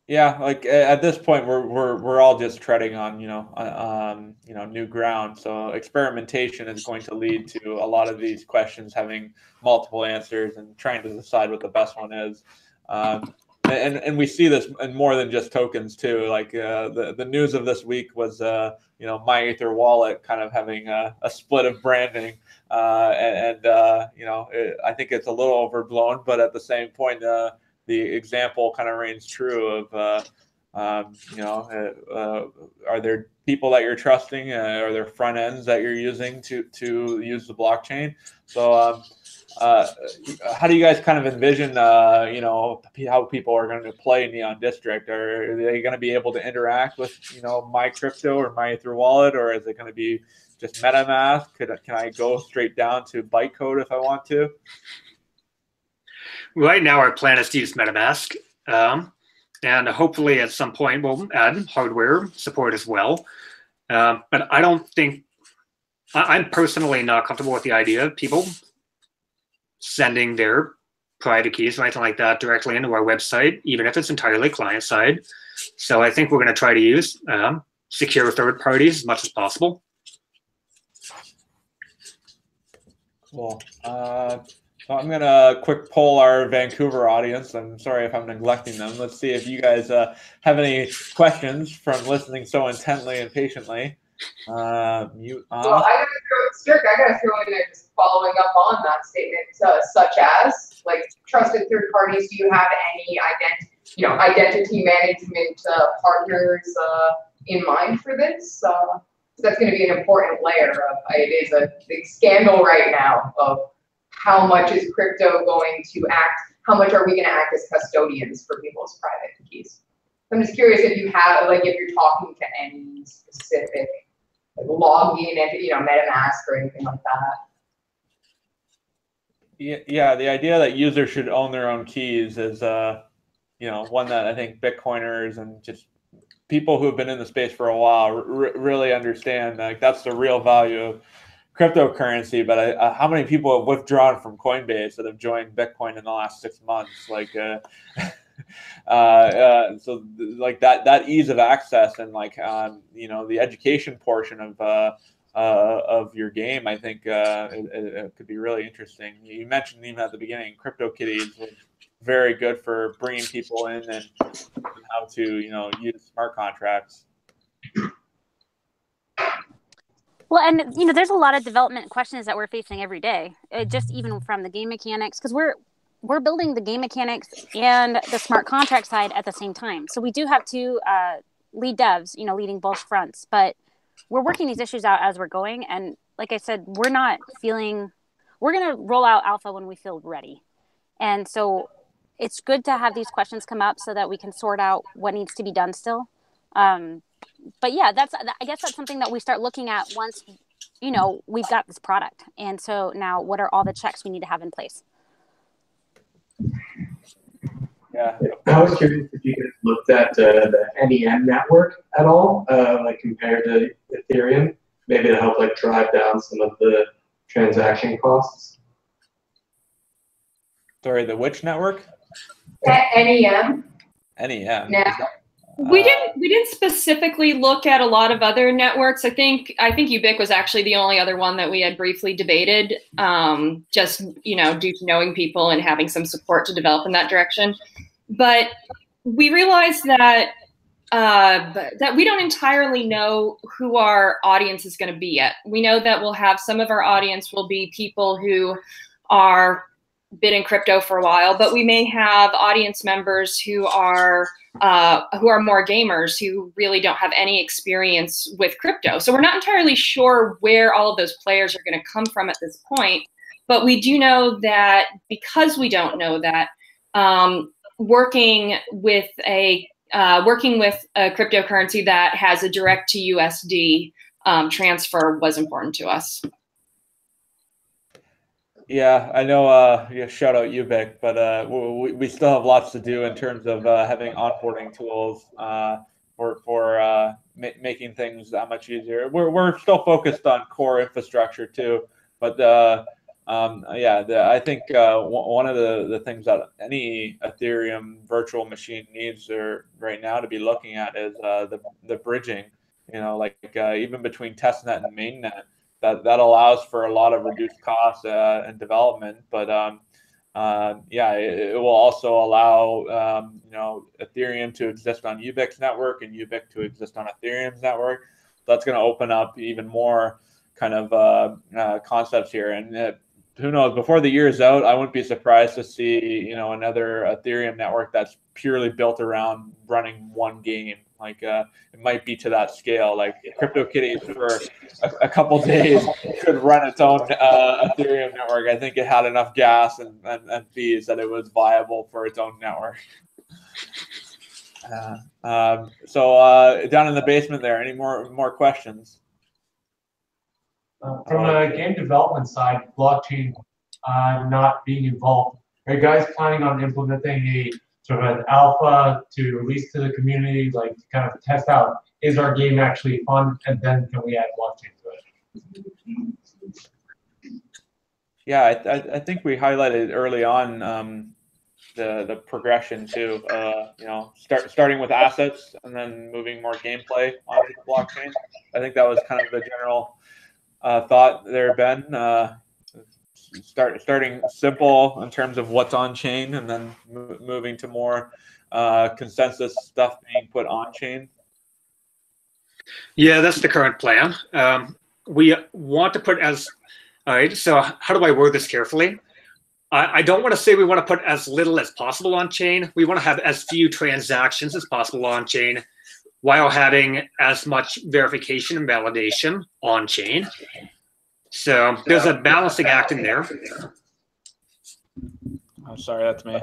Speaker 1: Yeah, like at this point, we're all just treading on new ground. So experimentation is going to lead to a lot of these questions having multiple answers and trying to decide what the best one is. And we see this in more than just tokens too. Like the news of this week was My Ether wallet kind of having a split of branding, I think it's a little overblown, but at the same point, the example kind of reigns true of are there people that you're trusting? Are there front ends that you're using to use the blockchain? So how do you guys kind of envision how people are going to play Neon District? Are they going to be able to interact with My Crypto or My Ether wallet, or is it going to be just MetaMask? Can I go straight down to bytecode if I want to?
Speaker 2: Right now, our plan is to use MetaMask, and hopefully at some point we'll add hardware support as well. But I don't think I'm personally not comfortable with the idea of people sending their private keys or anything like that directly into our website, even if it's entirely client side. So I think we're going to try to use secure third parties as much as possible.
Speaker 1: Cool. So I'm going to quick poll our Vancouver audience. I'm sorry if I'm neglecting them. Let's see if you guys have any questions from listening so intently and patiently. Mute off.
Speaker 6: Well, I gotta throw in there just following up on that statement, such as like trusted third parties. Do you have any identity management partners in mind for this? So that's going to be an important layer of it is a big scandal right now of how much is crypto going to act, how much are we going to act as custodians for people's private keys? I'm just curious if you have, like, if you're talking to any specific login and MetaMask or anything like that.
Speaker 1: Yeah, the idea that users should own their own keys is one that I think Bitcoiners and just people who have been in the space for a while really understand. Like, that's the real value of cryptocurrency. But how many people have withdrawn from Coinbase that have joined Bitcoin in the last 6 months? Like, so like that ease of access and like the education portion of your game, I think it could be really interesting. You mentioned even at the beginning, CryptoKitties was very good for bringing people in and how to use smart contracts.
Speaker 4: Well, and there's a lot of development questions that we're facing every day, just even from the game mechanics, because we're building the game mechanics and the smart contract side at the same time. So we do have two lead devs, leading both fronts, but we're working these issues out as we're going. And like I said, we're going to roll out alpha when we feel ready. And so it's good to have these questions come up so that we can sort out what needs to be done still. But yeah, I guess that's something that we start looking at once, we've got this product. And so now what are all the checks we need to have in place?
Speaker 1: Yeah.
Speaker 7: I was curious if you guys looked at the NEM network at all, like compared to Ethereum, maybe to help like drive down some of the transaction costs.
Speaker 1: Sorry, the which network?
Speaker 6: NEM.
Speaker 1: NEM.
Speaker 6: Yeah.
Speaker 3: We didn't specifically look at a lot of other networks. I think Ubiq was actually the only other one that we had briefly debated, just due to knowing people and having some support to develop in that direction. But we realized that that we don't entirely know who our audience is going to be yet. We know that we'll have some of our audience will be people who are been in crypto for a while, but we may have audience members who are more gamers who really don't have any experience with crypto. So we're not entirely sure where all of those players are going to come from at this point, but we do know that because we don't know that, working with a working with a cryptocurrency that has a direct to USD transfer was important to us.
Speaker 1: Yeah, I know. Yeah, shout out Ubic, but we still have lots to do in terms of having onboarding tools for making things that much easier. We're still focused on core infrastructure too, but I think one of the things that any Ethereum virtual machine needs right now to be looking at is the bridging. You know, like even between testnet and mainnet. That allows for a lot of reduced costs and development, but it will also allow Ethereum to exist on Ubic's network and Ubic to exist on Ethereum's network. That's going to open up even more kind of concepts here, and who knows? Before the year is out, I wouldn't be surprised to see another Ethereum network that's purely built around running one game. Like it might be to that scale. Like CryptoKitties for a couple days could run its own Ethereum network. I think it had enough gas and fees that it was viable for its own network. So down in the basement there, any more questions?
Speaker 8: From a game development side, blockchain not being involved, are you guys planning on implementing a sort of an alpha to release to the community, like to kind of test out, is our game actually fun, and then can we add blockchain to it?
Speaker 1: Yeah, I think we highlighted early on the progression too. Starting with assets and then moving more gameplay onto the blockchain. I think that was kind of the general thought there, Ben. Starting simple in terms of what's on chain, and then moving to more consensus stuff being put on chain.
Speaker 2: Yeah, that's the current plan. We want to put all right, so how do I word this carefully? I don't want to say we want to put as little as possible on chain. We want to have as few transactions as possible on chain while having as much verification and validation on chain. So there's a balancing act in there.
Speaker 1: I'm sorry, that's me.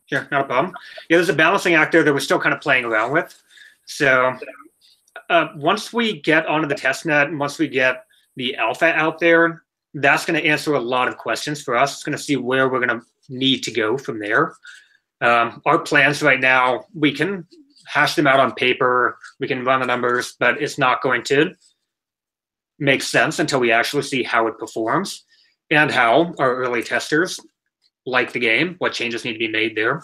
Speaker 2: Sure, not a problem. Yeah, there's a balancing act there that we're still kind of playing around with. So once we get onto the testnet and once we get the alpha out there, that's going to answer a lot of questions for us. It's going to see where we're going to need to go from there. Our plans right now, we can hash them out on paper, we can run the numbers, but it's not going to make sense until we actually see how it performs and how our early testers like the game, what changes need to be made there.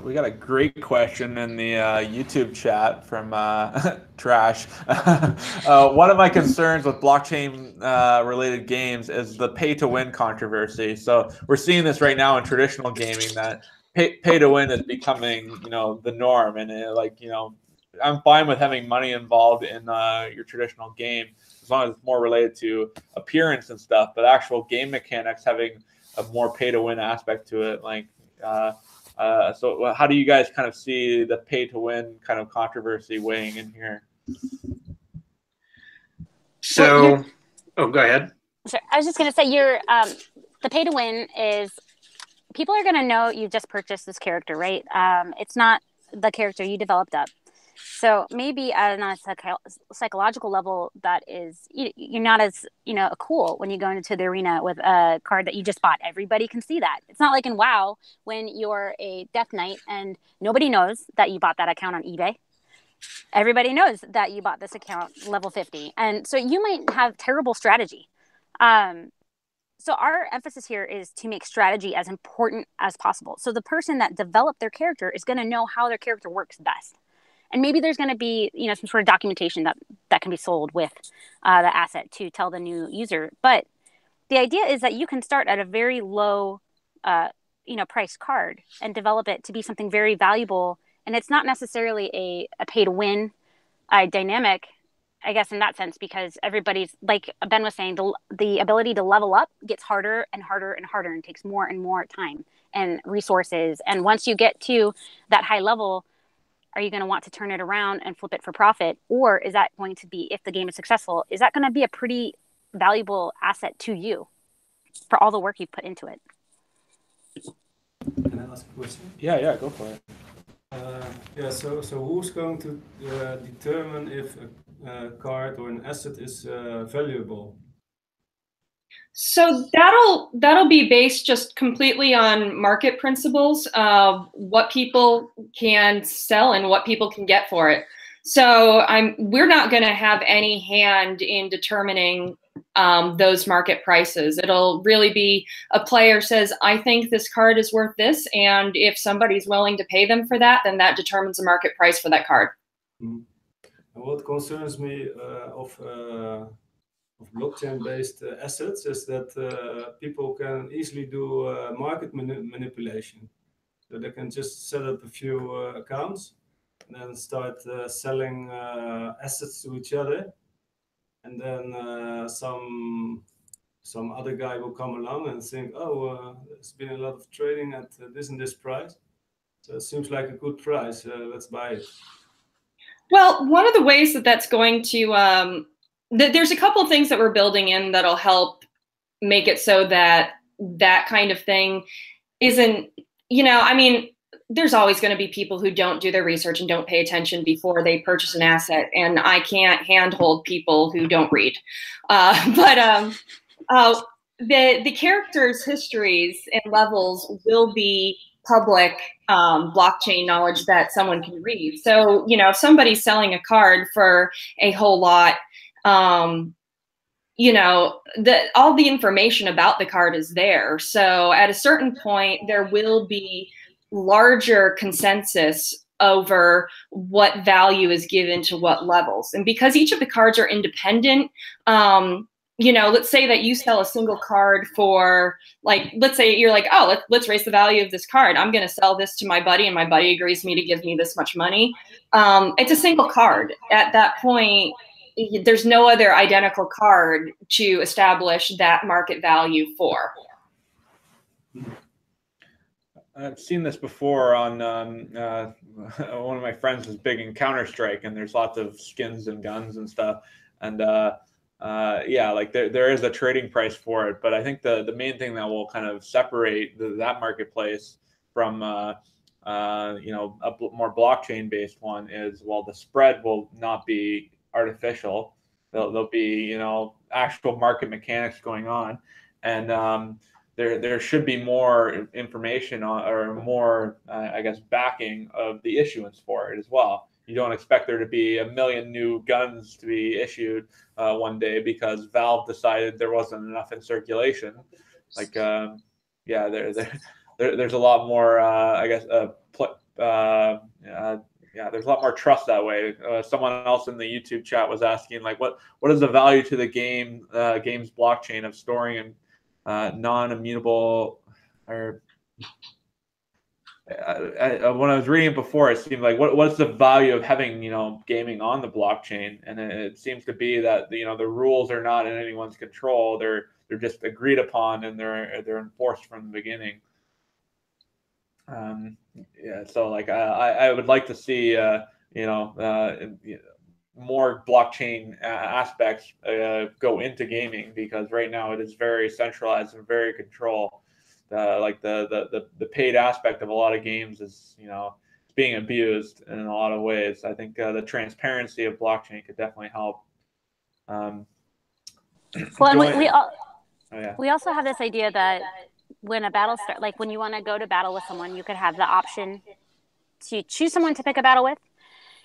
Speaker 1: We got a great question in the YouTube chat from Trash. One of my concerns with blockchain related games is the pay to win controversy. So we're seeing this right now in traditional gaming, that pay to win is becoming the norm, and I'm fine with having money involved in your traditional game as long as it's more related to appearance and stuff, but actual game mechanics having a more pay to win aspect to it. So how do you guys kind of see the pay to win kind of controversy weighing in here?
Speaker 2: So, go ahead.
Speaker 4: Sure. I was just going to say the pay to win is people are going to know you just purchased this character, right? It's not the character you developed up. So maybe on a psychological level, that is, you're not as, cool when you go into the arena with a card that you just bought. Everybody can see that. It's not like in WoW when you're a Death Knight and nobody knows that you bought that account on eBay. Everybody knows that you bought this account level 50. And so you might have terrible strategy. So our emphasis here is to make strategy as important as possible. So the person that developed their character is going to know how their character works best. And maybe there's going to be, some sort of documentation that can be sold with the asset to tell the new user. But the idea is that you can start at a very low, price card and develop it to be something very valuable. And it's not necessarily a pay to win dynamic, I guess, in that sense, because everybody's, like Ben was saying, the ability to level up gets harder and harder and harder and takes more and more time and resources. And once you get to that high level, are you going to want to turn it around and flip it for profit? Or is that going to be, if the game is successful, is that going to be a pretty valuable asset to you for all the work you've put into it?
Speaker 5: Can I ask a question?
Speaker 1: Yeah, go for it.
Speaker 5: Yeah, so who's going to determine if a card or an asset is valuable?
Speaker 3: So that'll be based just completely on market principles of what people can sell and what people can get for it. So we're not going to have any hand in determining those market prices. It'll really be a player says, I think this card is worth this, and if somebody's willing to pay them for that, then that determines the market price for that card.
Speaker 5: Mm. And what concerns me of blockchain-based assets is that people can easily do market manipulation. So they can just set up a few accounts and then start selling assets to each other. And then some other guy will come along and think, oh, there's been a lot of trading at this and this price. So it seems like a good price. Let's buy it.
Speaker 3: Well, one of the ways that that's going to there's a couple of things that we're building in that'll help make it so that that kind of thing isn't, I mean, there's always going to be people who don't do their research and don't pay attention before they purchase an asset. And I can't handhold people who don't read. But the characters' histories and levels will be public blockchain knowledge that someone can read. So, if somebody's selling a card for a whole lot, all the information about the card is there. So at a certain point, there will be larger consensus over what value is given to what levels. And because each of the cards are independent, let's say that you sell a single card for, let's say you're like, oh, let's raise the value of this card. I'm going to sell this to my buddy, and my buddy agrees me to give me this much money. It's a single card. At that point, there's no other identical card to establish that market value for.
Speaker 1: I've seen this before on one of my friends is big in Counter-Strike, and there's lots of skins and guns and stuff. And there is a trading price for it. But I think the main thing that will kind of separate that marketplace from a more blockchain-based one is, well, the spread will not be artificial. There'll be actual market mechanics going on, and there should be more information or more backing of the issuance for it as well. You don't expect there to be 1 million new guns to be issued one day because Valve decided there wasn't enough in circulation. There's a lot more there's a lot more trust that way. Someone else in the YouTube chat was asking, what is the value to the game's blockchain of storing non-immutable, or when I was reading it before, it seemed like what's the value of having gaming on the blockchain? And it seems to be that the rules are not in anyone's control. They're just agreed upon, and they're enforced from the beginning. So I would like to see more blockchain aspects go into gaming, because right now it is very centralized and very controlled. The paid aspect of a lot of games is being abused in a lot of ways. I think the transparency of blockchain could definitely help.
Speaker 4: We also have this idea that when a battle starts, when you want to go to battle with someone, you could have the option to choose someone to pick a battle with,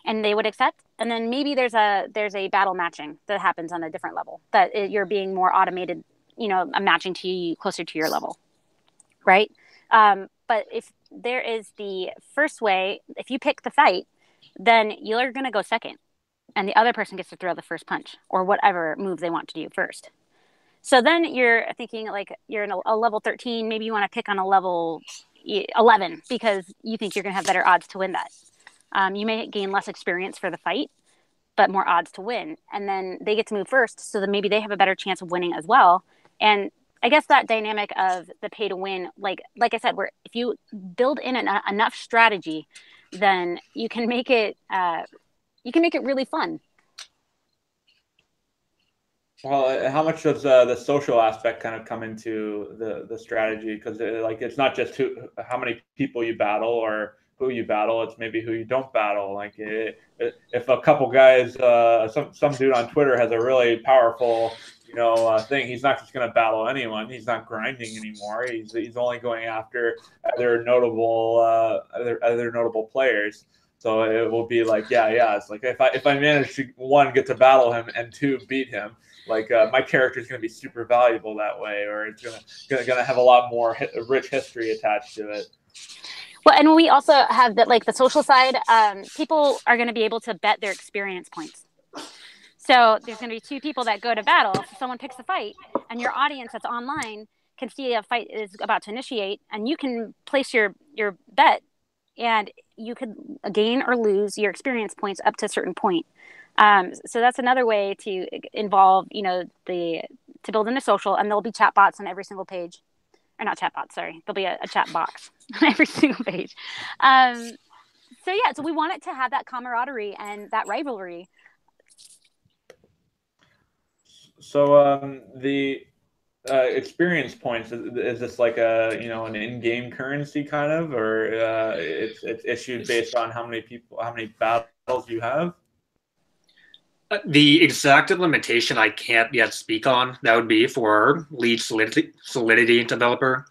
Speaker 4: and they would accept. And then maybe there's a battle matching that happens on a different level, that you're being more automated, a matching to you closer to your level, right? But if there is the first way, if you pick the fight, then you're going to go second, and the other person gets to throw the first punch or whatever move they want to do first. So then you're thinking you're in a level 13, maybe you want to pick on a level 11 because you think you're going to have better odds to win that. You may gain less experience for the fight, but more odds to win. And then they get to move first, so that maybe they have a better chance of winning as well. And I guess that dynamic of the pay to win, like I said, where if you build in enough strategy, then you can make it really fun.
Speaker 1: Well, how much does the social aspect kind of come into the strategy? Because like it's not just how many people you battle or who you battle; it's maybe who you don't battle. Like if a couple guys, some dude on Twitter has a really powerful, thing, he's not just going to battle anyone. He's not grinding anymore. He's only going after other notable players. So it will be like, yeah. It's like if I manage to, one, get to battle him, and two, beat him, like my character is going to be super valuable that way, or it's gonna have a lot more rich history attached to it.
Speaker 4: Well, and we also have that, like the social side. People are going to be able to bet their experience points. So there's going to be two people that go to battle. So someone picks a fight, and your audience that's online can see a fight is about to initiate, and you can place your bet, and you could gain or lose your experience points up to a certain point. So that's another way to involve, to build in a social, and there'll be chat bots on every single page. Or not chat bots, sorry. There'll be a chat box on every single page. So we want it to have that camaraderie and that rivalry.
Speaker 1: So the experience points, is this like an in-game currency kind of, or it's issued based on how many battles you have?
Speaker 2: The exact implementation I can't yet speak on. That would be for our lead Solidity developer.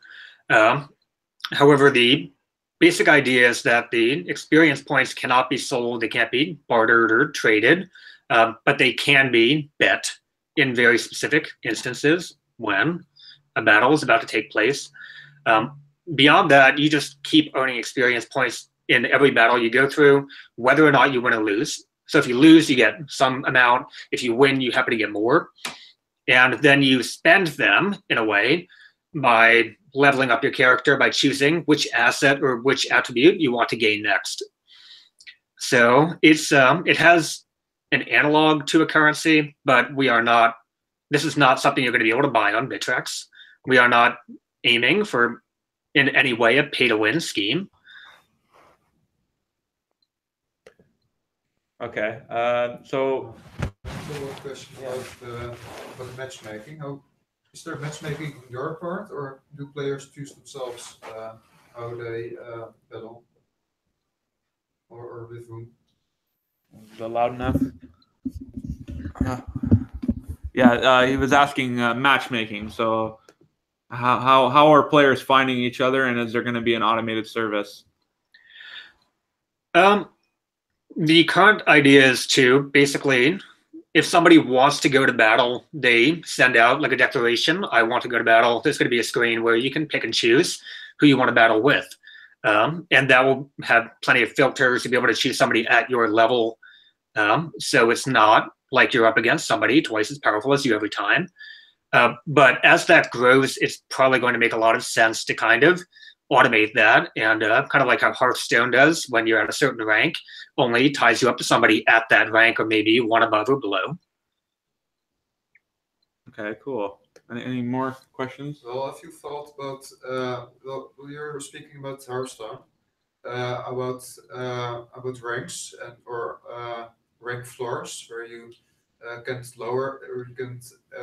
Speaker 2: However, the basic idea is that the experience points cannot be sold, they can't be bartered or traded, but they can be bet in very specific instances when a battle is about to take place. Beyond that, you just keep earning experience points in every battle you go through, whether or not you win or lose. So if you lose, you get some amount. If you win, you happen to get more. And then you spend them, in a way, by leveling up your character, by choosing which asset or which attribute you want to gain next. So it has an analog to a currency, but this is not something you're going to be able to buy on Bittrex. We are not aiming for, in any way, a pay-to-win scheme.
Speaker 1: Okay, so
Speaker 9: a question about the matchmaking. Is there matchmaking on your part, or do players choose themselves how they battle, or with whom?
Speaker 1: Is that loud enough? Yeah, he was asking matchmaking. So how are players finding each other, and is there going to be an automated service?
Speaker 2: The current idea is to basically, if somebody wants to go to battle, they send out like a declaration, I want to go to battle. There's going to be a screen where you can pick and choose who you want to battle with. And that will have plenty of filters to be able to choose somebody at your level. So it's not like you're up against somebody twice as powerful as you every time. But as that grows, it's probably going to make a lot of sense to kind of automate that, and kind of like how Hearthstone does when you're at a certain rank, only ties you up to somebody at that rank or maybe one above or below.
Speaker 1: Okay, cool. Any more questions?
Speaker 9: Well, if you thought about, we were speaking about Hearthstone, about ranks or rank floors where you can lower or you can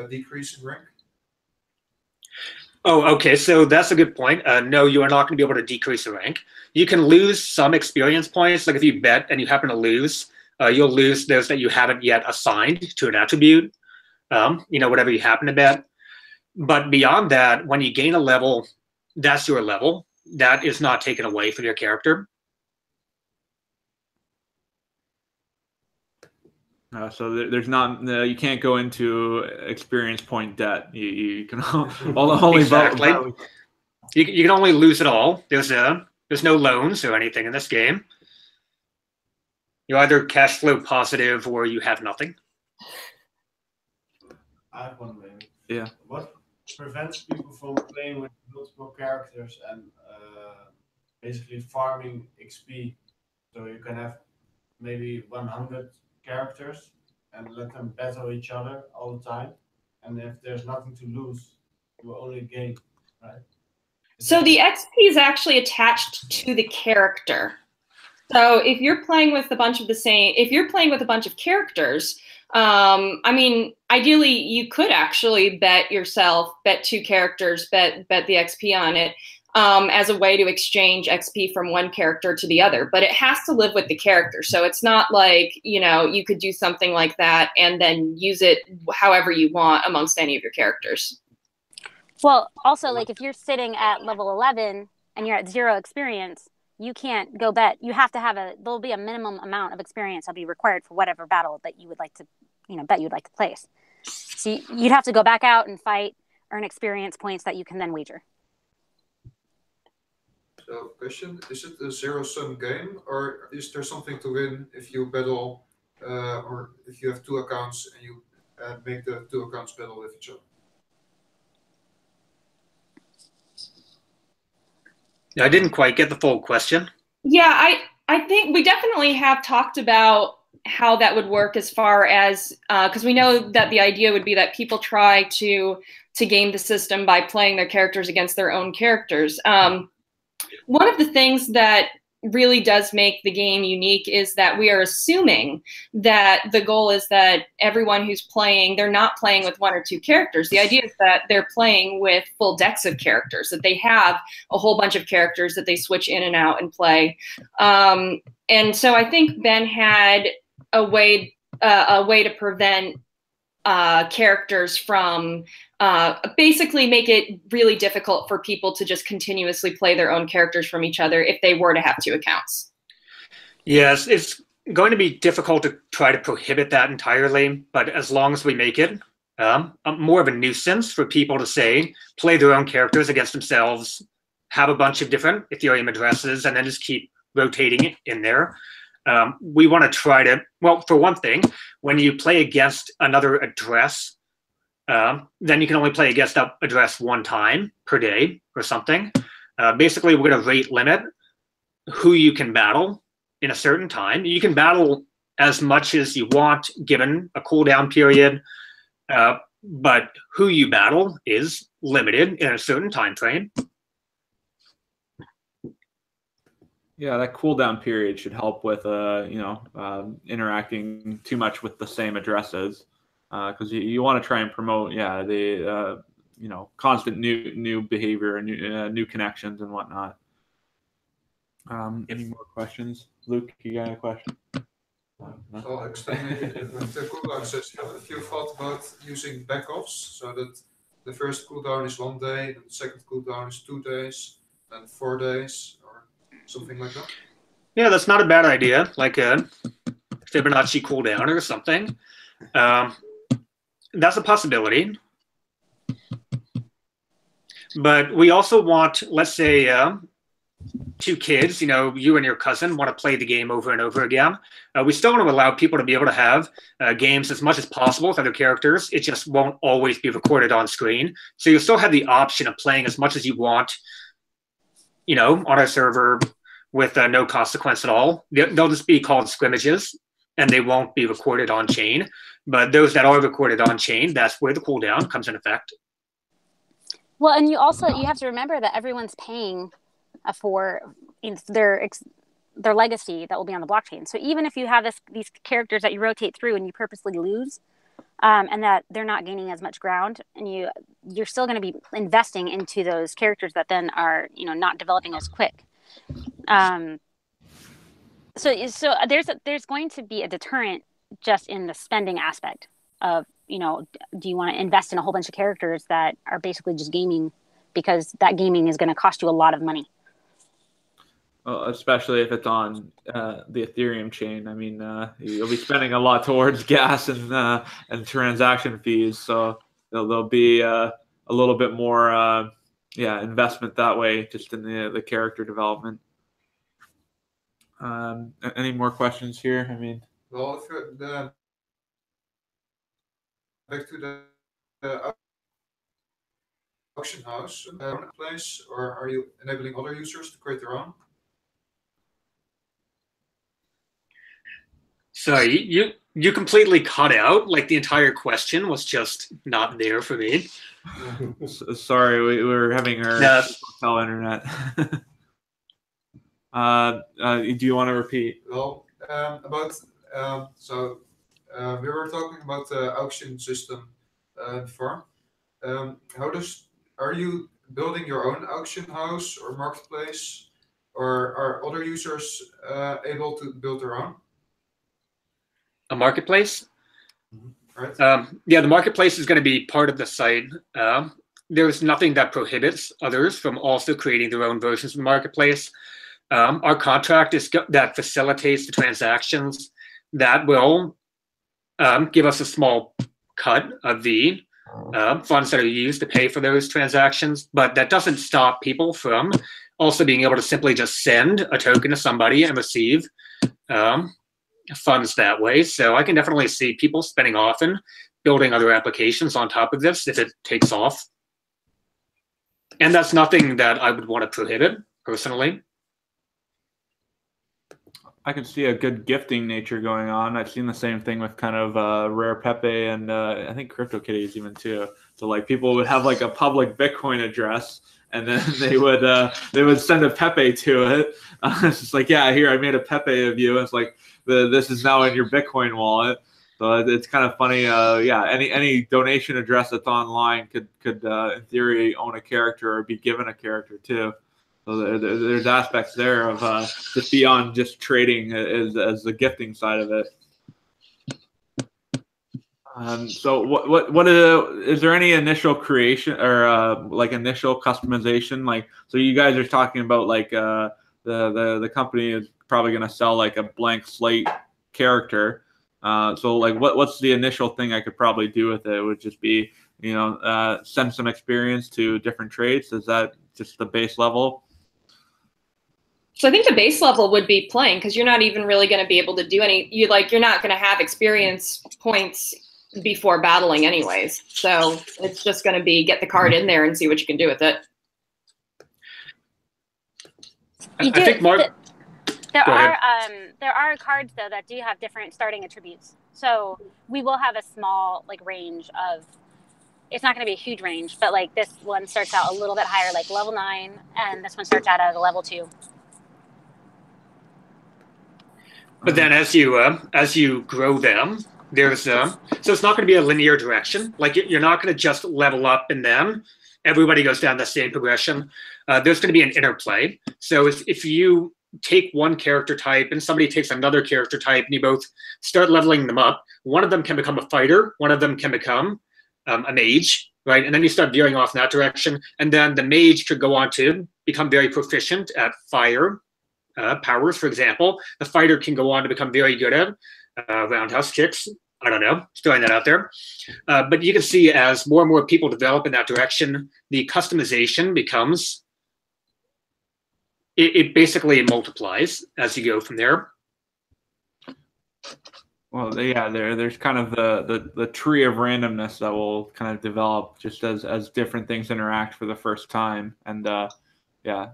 Speaker 9: decrease in rank.
Speaker 2: Oh, okay. So that's a good point. No, you are not going to be able to decrease the rank. You can lose some experience points. Like if you bet and you happen to lose, you'll lose those that you haven't yet assigned to an attribute, whatever you happen to bet. But beyond that, when you gain a level, that's your level. That is not taken away from your character.
Speaker 1: So there's not, you can't go into experience point debt. You can only
Speaker 2: exactly.
Speaker 1: vote.
Speaker 2: You can only lose it all. There's no loans or anything in this game. You're either cash flow positive or you have nothing.
Speaker 5: I have one maybe.
Speaker 1: Yeah.
Speaker 5: What prevents people from playing with multiple characters and basically farming XP? So you can have maybe 100 characters and let them battle each other all the time, and if there's nothing to lose, you will only gain, right?
Speaker 3: So the XP is actually attached to the character. So if you're playing with a bunch of characters, I mean, ideally, you could actually bet yourself, bet 2 characters, bet the XP on it, as a way to exchange XP from one character to the other. But it has to live with the character. So it's not like, you know, you could do something like that and then use it however you want amongst any of your characters.
Speaker 4: Well, also, like if you're sitting at level 11 and you're at 0 experience, you can't go bet. You have to have there'll be a minimum amount of experience that'll be required for whatever battle that you would like to, bet you'd like to place. So you'd have to go back out and fight, earn experience points that you can then wager.
Speaker 9: So, question: is it a zero-sum game, or is there something to win if you battle, or if you have 2 accounts and you make the 2 accounts battle with each other?
Speaker 2: I didn't quite get the full question.
Speaker 3: Yeah, I think we definitely have talked about how that would work as far as, because we know that the idea would be that people try to game the system by playing their characters against their own characters. One of the things that really does make the game unique is that we are assuming that the goal is that everyone who's playing, they're not playing with 1 or 2 characters. The idea is that they're playing with full decks of characters, that they have a whole bunch of characters that they switch in and out and play. And so I think Ben had a way to prevent characters from basically make it really difficult for people to just continuously play their own characters from each other if they were to have 2 accounts.
Speaker 2: Yes, it's going to be difficult to try to prohibit that entirely, but as long as we make it more of a nuisance for people to say, play their own characters against themselves, have a bunch of different Ethereum addresses, and then just keep rotating it in there. We want to try to, well, for one thing, when you play against another address, then you can only play against that address 1 time per day or something. Basically, we're going to rate limit who you can battle in a certain time. You can battle as much as you want given a cooldown period, but who you battle is limited in a certain time frame.
Speaker 1: Yeah, that cooldown period should help with interacting too much with the same addresses, because you want to try and promote the constant new behavior and new connections and whatnot. Any more questions, Luke? You got a question?
Speaker 9: Well, extending the cooldown system. Have you thought about using backoffs so that the first cooldown is 1 day, and the second cooldown is 2 days, and 4 days? Something like that?
Speaker 2: Yeah, that's not a bad idea, like a Fibonacci cooldown or something. That's a possibility. But we also want, let's say, 2 kids, you and your cousin want to play the game over and over again. We still want to allow people to be able to have games as much as possible with other characters. It just won't always be recorded on screen. So you'll still have the option of playing as much as you want, on our server with no consequence at all. They'll just be called scrimmages, and they won't be recorded on chain. But those that are recorded on chain, that's where the cooldown comes in effect.
Speaker 4: Well, and you have to remember that everyone's paying for their legacy that will be on the blockchain. So even if you have these characters that you rotate through and you purposely lose, and that they're not gaining as much ground, and you're still going to be investing into those characters that then are not developing as quick. So there's going to be a deterrent just in the spending aspect of do you want to invest in a whole bunch of characters that are basically just gaming, because that gaming is going to cost you a lot of money.
Speaker 1: Well, especially if it's on the Ethereum chain. I mean, you'll be spending a lot towards gas and transaction fees, so there'll be a little bit more investment that way, just in the character development. Any more questions here? I mean,
Speaker 9: well, if back to the auction house place, or are you enabling other users to create their own?
Speaker 2: Sorry, you completely cut out. Like the entire question was just not there for me.
Speaker 1: Sorry, we were having our hotel internet. Do you want to repeat?
Speaker 9: Well, about we were talking about the auction system before. Are you building your own auction house or marketplace, or are other users able to build their own?
Speaker 2: A marketplace?
Speaker 9: Right.
Speaker 2: Yeah, the marketplace is going to be part of the site. There's nothing that prohibits others from also creating their own versions of the marketplace. Our contract that facilitates the transactions that will give us a small cut of the funds that are used to pay for those transactions, but that doesn't stop people from also being able to simply just send a token to somebody and receive funds that way. So I can definitely see people spending off and building other applications on top of this if it takes off. And that's nothing that I would want to prohibit personally.
Speaker 1: I can see a good gifting nature going on. I've seen the same thing with kind of Rare Pepe and I think CryptoKitties even too. So like people would have like a public Bitcoin address, and then they would send a Pepe to it. It's just like, yeah, here I made a Pepe of you. And it's like this is now in your Bitcoin wallet. So it's kind of funny. Yeah, any donation address that's online could in theory own a character or be given a character too. So there's aspects there of just beyond just trading as the gifting side of it. So what is there any initial creation or like initial customization? Like, so you guys are talking about like the company is probably going to sell like a blank slate character. So like what's the initial thing I could probably do with it? It would just be, send some experience to different trades. Is that just the base level?
Speaker 3: So I think the base level would be playing, because you're not even really going to be able to do you're not going to have experience points before battling anyways. So it's just going to be get the card in there and see what you can do with it.
Speaker 4: There are cards though that do have different starting attributes. So we will have a small like range of. It's not going to be a huge range, but like this one starts out a little bit higher, like level 9, and this one starts out at a level 2.
Speaker 2: But then as you grow them, there's so it's not going to be a linear direction. Like you're not going to just level up and then everybody goes down the same progression. There's going to be an interplay. So if you take one character type and somebody takes another character type and you both start leveling them up, one of them can become a fighter, one of them can become a mage, right? And then you start veering off in that direction. And then the mage could go on to become very proficient at fire powers, for example. The fighter can go on to become very good at roundhouse kicks. I don't know, just throwing that out there. But you can see as more and more people develop in that direction, the customization becomes, it basically multiplies as you go from there.
Speaker 1: Well, yeah, there's kind of the tree of randomness that will kind of develop just as different things interact for the first time. And yeah,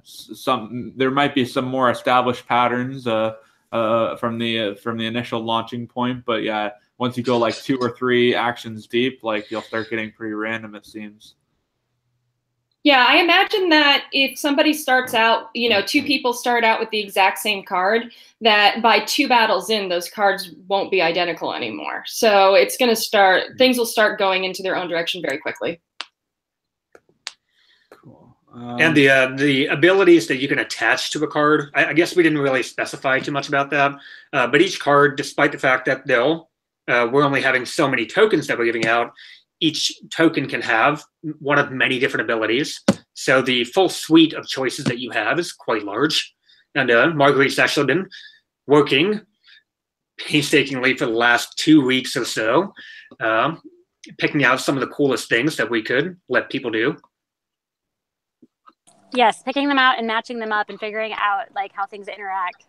Speaker 1: there might be some more established patterns from the initial launching point, but yeah, once you go like 2 or 3 actions deep, like you'll start getting pretty random, it seems.
Speaker 3: Yeah, I imagine that if somebody starts out, 2 people start out with the exact same card, that by 2 battles in, those cards won't be identical anymore. So it's going to things will start going into their own direction very quickly.
Speaker 1: Cool.
Speaker 2: And the abilities that you can attach to a card, I guess we didn't really specify too much about that. But each card, despite the fact that we're only having so many tokens that we're giving out, each token can have one of many different abilities. So the full suite of choices that you have is quite large. And Marguerite's actually been working painstakingly for the last 2 weeks or so, picking out some of the coolest things that we could let people do.
Speaker 4: Yes, picking them out and matching them up and figuring out like how things interact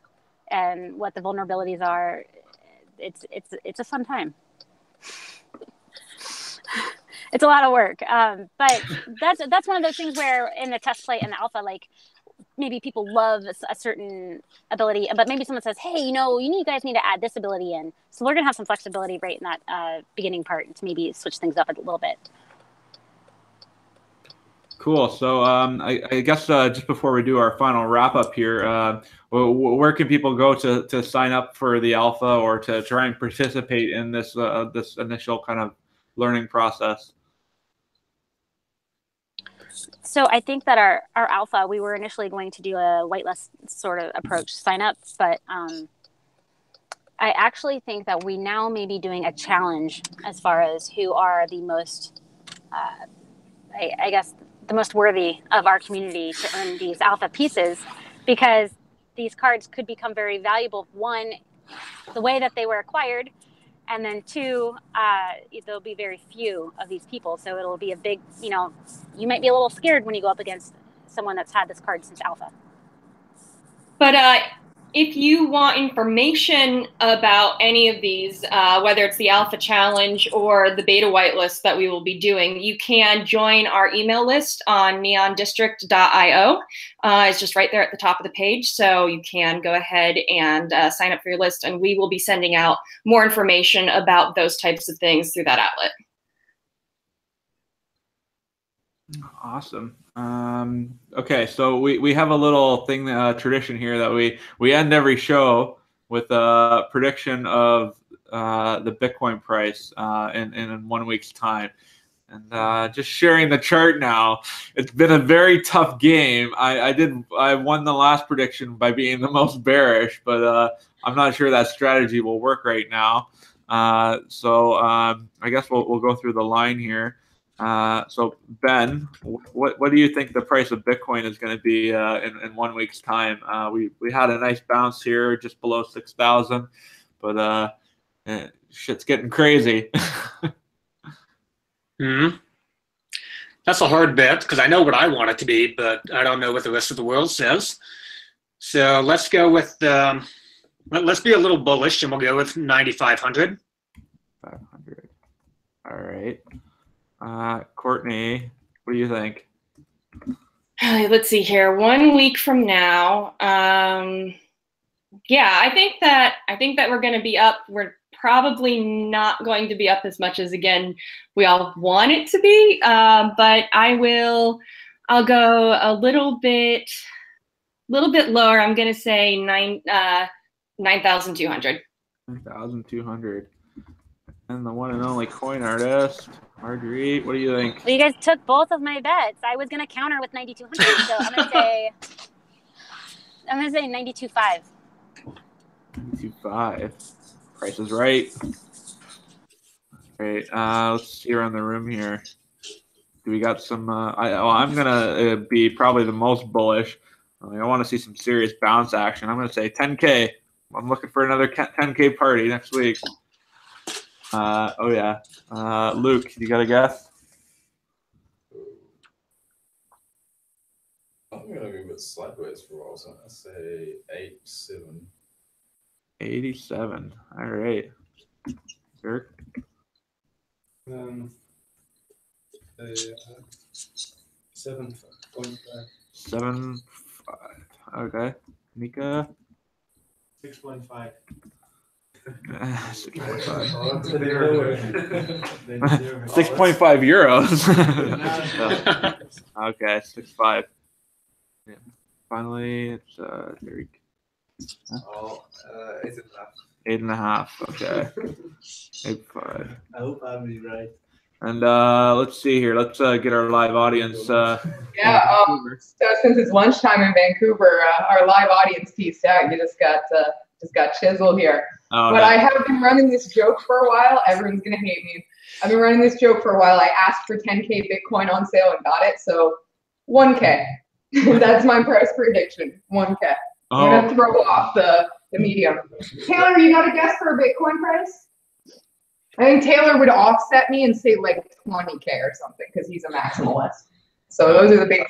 Speaker 4: and what the vulnerabilities are. It's a fun time. It's a lot of work, but that's one of those things where in the test play and the alpha, like maybe people love a certain ability, but maybe someone says, "Hey, you guys need to add this ability in." So we're gonna have some flexibility right in that beginning part to maybe switch things up a little bit.
Speaker 1: Cool. So I guess just before we do our final wrap up here, where can people go to sign up for the alpha or to try and participate in this this initial kind of learning process?
Speaker 4: So I think that our alpha, we were initially going to do a whitelist sort of approach sign up, but I actually think that we now may be doing a challenge as far as who are the most, I guess, the most worthy of our community to earn these alpha pieces, because these cards could become very valuable. One, the way that they were acquired, and then two, there'll be very few of these people. So it'll be a big, you know, you might be a little scared when you go up against someone that's had this card since alpha.
Speaker 3: But if you want information about any of these, whether it's the Alpha Challenge or the Beta Whitelist that we will be doing, you can join our email list on neondistrict.io. It's just right there at the top of the page. So you can go ahead and sign up for your list, and we will be sending out more information about those types of things through that outlet.
Speaker 1: Awesome. Okay, so we have a little thing, tradition here that we end every show with a prediction of the Bitcoin price in 1 week's time. And just sharing the chart now, it's been a very tough game. I won the last prediction by being the most bearish, but I'm not sure that strategy will work right now. So I guess we'll go through the line here. So Ben, what do you think the price of Bitcoin is going to be in 1 week's time? We had a nice bounce here just below 6,000, but shit's getting crazy.
Speaker 2: That's a hard bet because I know what I want it to be, but I don't know what the rest of the world says. So let's go with let's be a little bullish, and we'll go with 9,500.
Speaker 1: 500. All right. Courtney, what do you think?
Speaker 3: Let's see here. 1 week from now, yeah, I think that we're going to be up. We're probably not going to be up as much as, again, we all want it to be. But I'll go a little bit lower. I'm going to say 9,200.
Speaker 1: 9,200. And the one and only coin artist, Marguerite, what do you think?
Speaker 4: Well, you guys took both of my bets. I was going to counter with 9,200, so I'm going to say 92.5.
Speaker 1: 92.5. Price is right. All right, let's see around the room here. Do we got some? I'm gonna be probably the most bullish. I want to see some serious bounce action. I'm gonna say 10K. I'm looking for another 10K party next week. Oh yeah, Luke, you got a guess?
Speaker 10: I'm gonna go a bit sideways for a while, so I say 87.
Speaker 1: 87. All right, Dirk.
Speaker 5: 7.5.
Speaker 1: 7.5. Okay, Mika.
Speaker 5: 6.5.
Speaker 1: 6.5 euros. Okay, 6.5. Yeah. Finally, it's Derek.
Speaker 10: Oh,
Speaker 1: 8.5. Okay. 8.5.
Speaker 5: I hope I'm right.
Speaker 1: And let's see here. Let's get our live audience.
Speaker 6: So since it's lunchtime in Vancouver, our live audience piece out. You just got chiseled here.
Speaker 1: Oh,
Speaker 6: but
Speaker 1: no.
Speaker 6: I have been running this joke for a while. Everyone's gonna hate me. I've been running this joke for a while. I asked for 10K Bitcoin on sale and got it. So 1K. That's my price prediction. 1K. I'm gonna throw off the medium. Taylor, you got a guess for a Bitcoin price? I think Taylor would offset me and say like 20K or something because he's a maximalist. So those are the big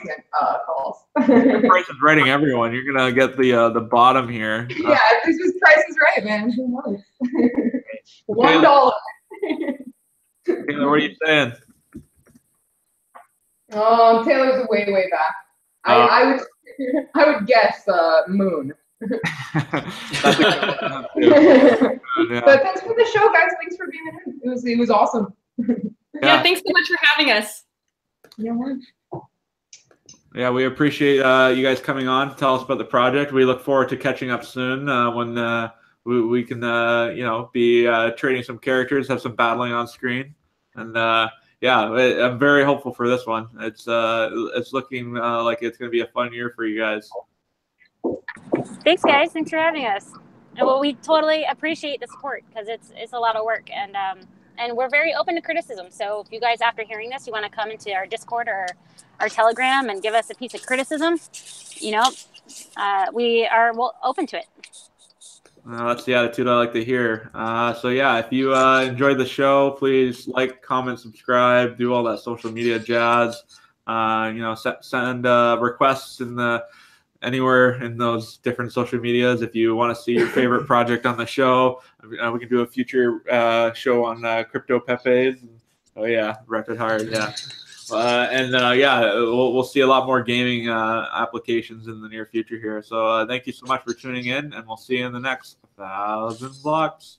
Speaker 6: calls.
Speaker 1: Price is writing everyone. You're gonna get the bottom here.
Speaker 6: Yeah, if this was Price is Right, man. Who knows? $1.
Speaker 1: Taylor, what are you saying?
Speaker 6: Taylor's way back. I would guess Moon.
Speaker 1: That's a good one. Yeah.
Speaker 6: But thanks for the show, guys. Thanks for being in. It was awesome.
Speaker 3: Yeah, thanks so much for having us.
Speaker 6: Yeah.
Speaker 1: Yeah, we appreciate you guys coming on to tell us about the project. We look forward to catching up soon when we can, be trading some characters, have some battling on screen, and yeah, I'm very hopeful for this one. It's looking like it's going to be a fun year for you guys.
Speaker 4: Thanks, guys. Thanks for having us. And well, we totally appreciate the support because it's a lot of work, and we're very open to criticism. So if you guys, after hearing this, you want to come into our Discord or our Telegram and give us a piece of criticism, we are open to it.
Speaker 1: That's the attitude I like to hear. So yeah, if you enjoyed the show, please like, comment, subscribe, do all that social media jazz. Send requests anywhere in those different social medias. If you want to see your favorite project on the show, we can do a future show on crypto Pepe's. Oh yeah, rapid hard, yeah. We'll see a lot more gaming applications in the near future here. So thank you so much for tuning in, and we'll see you in the next 1,000 blocks.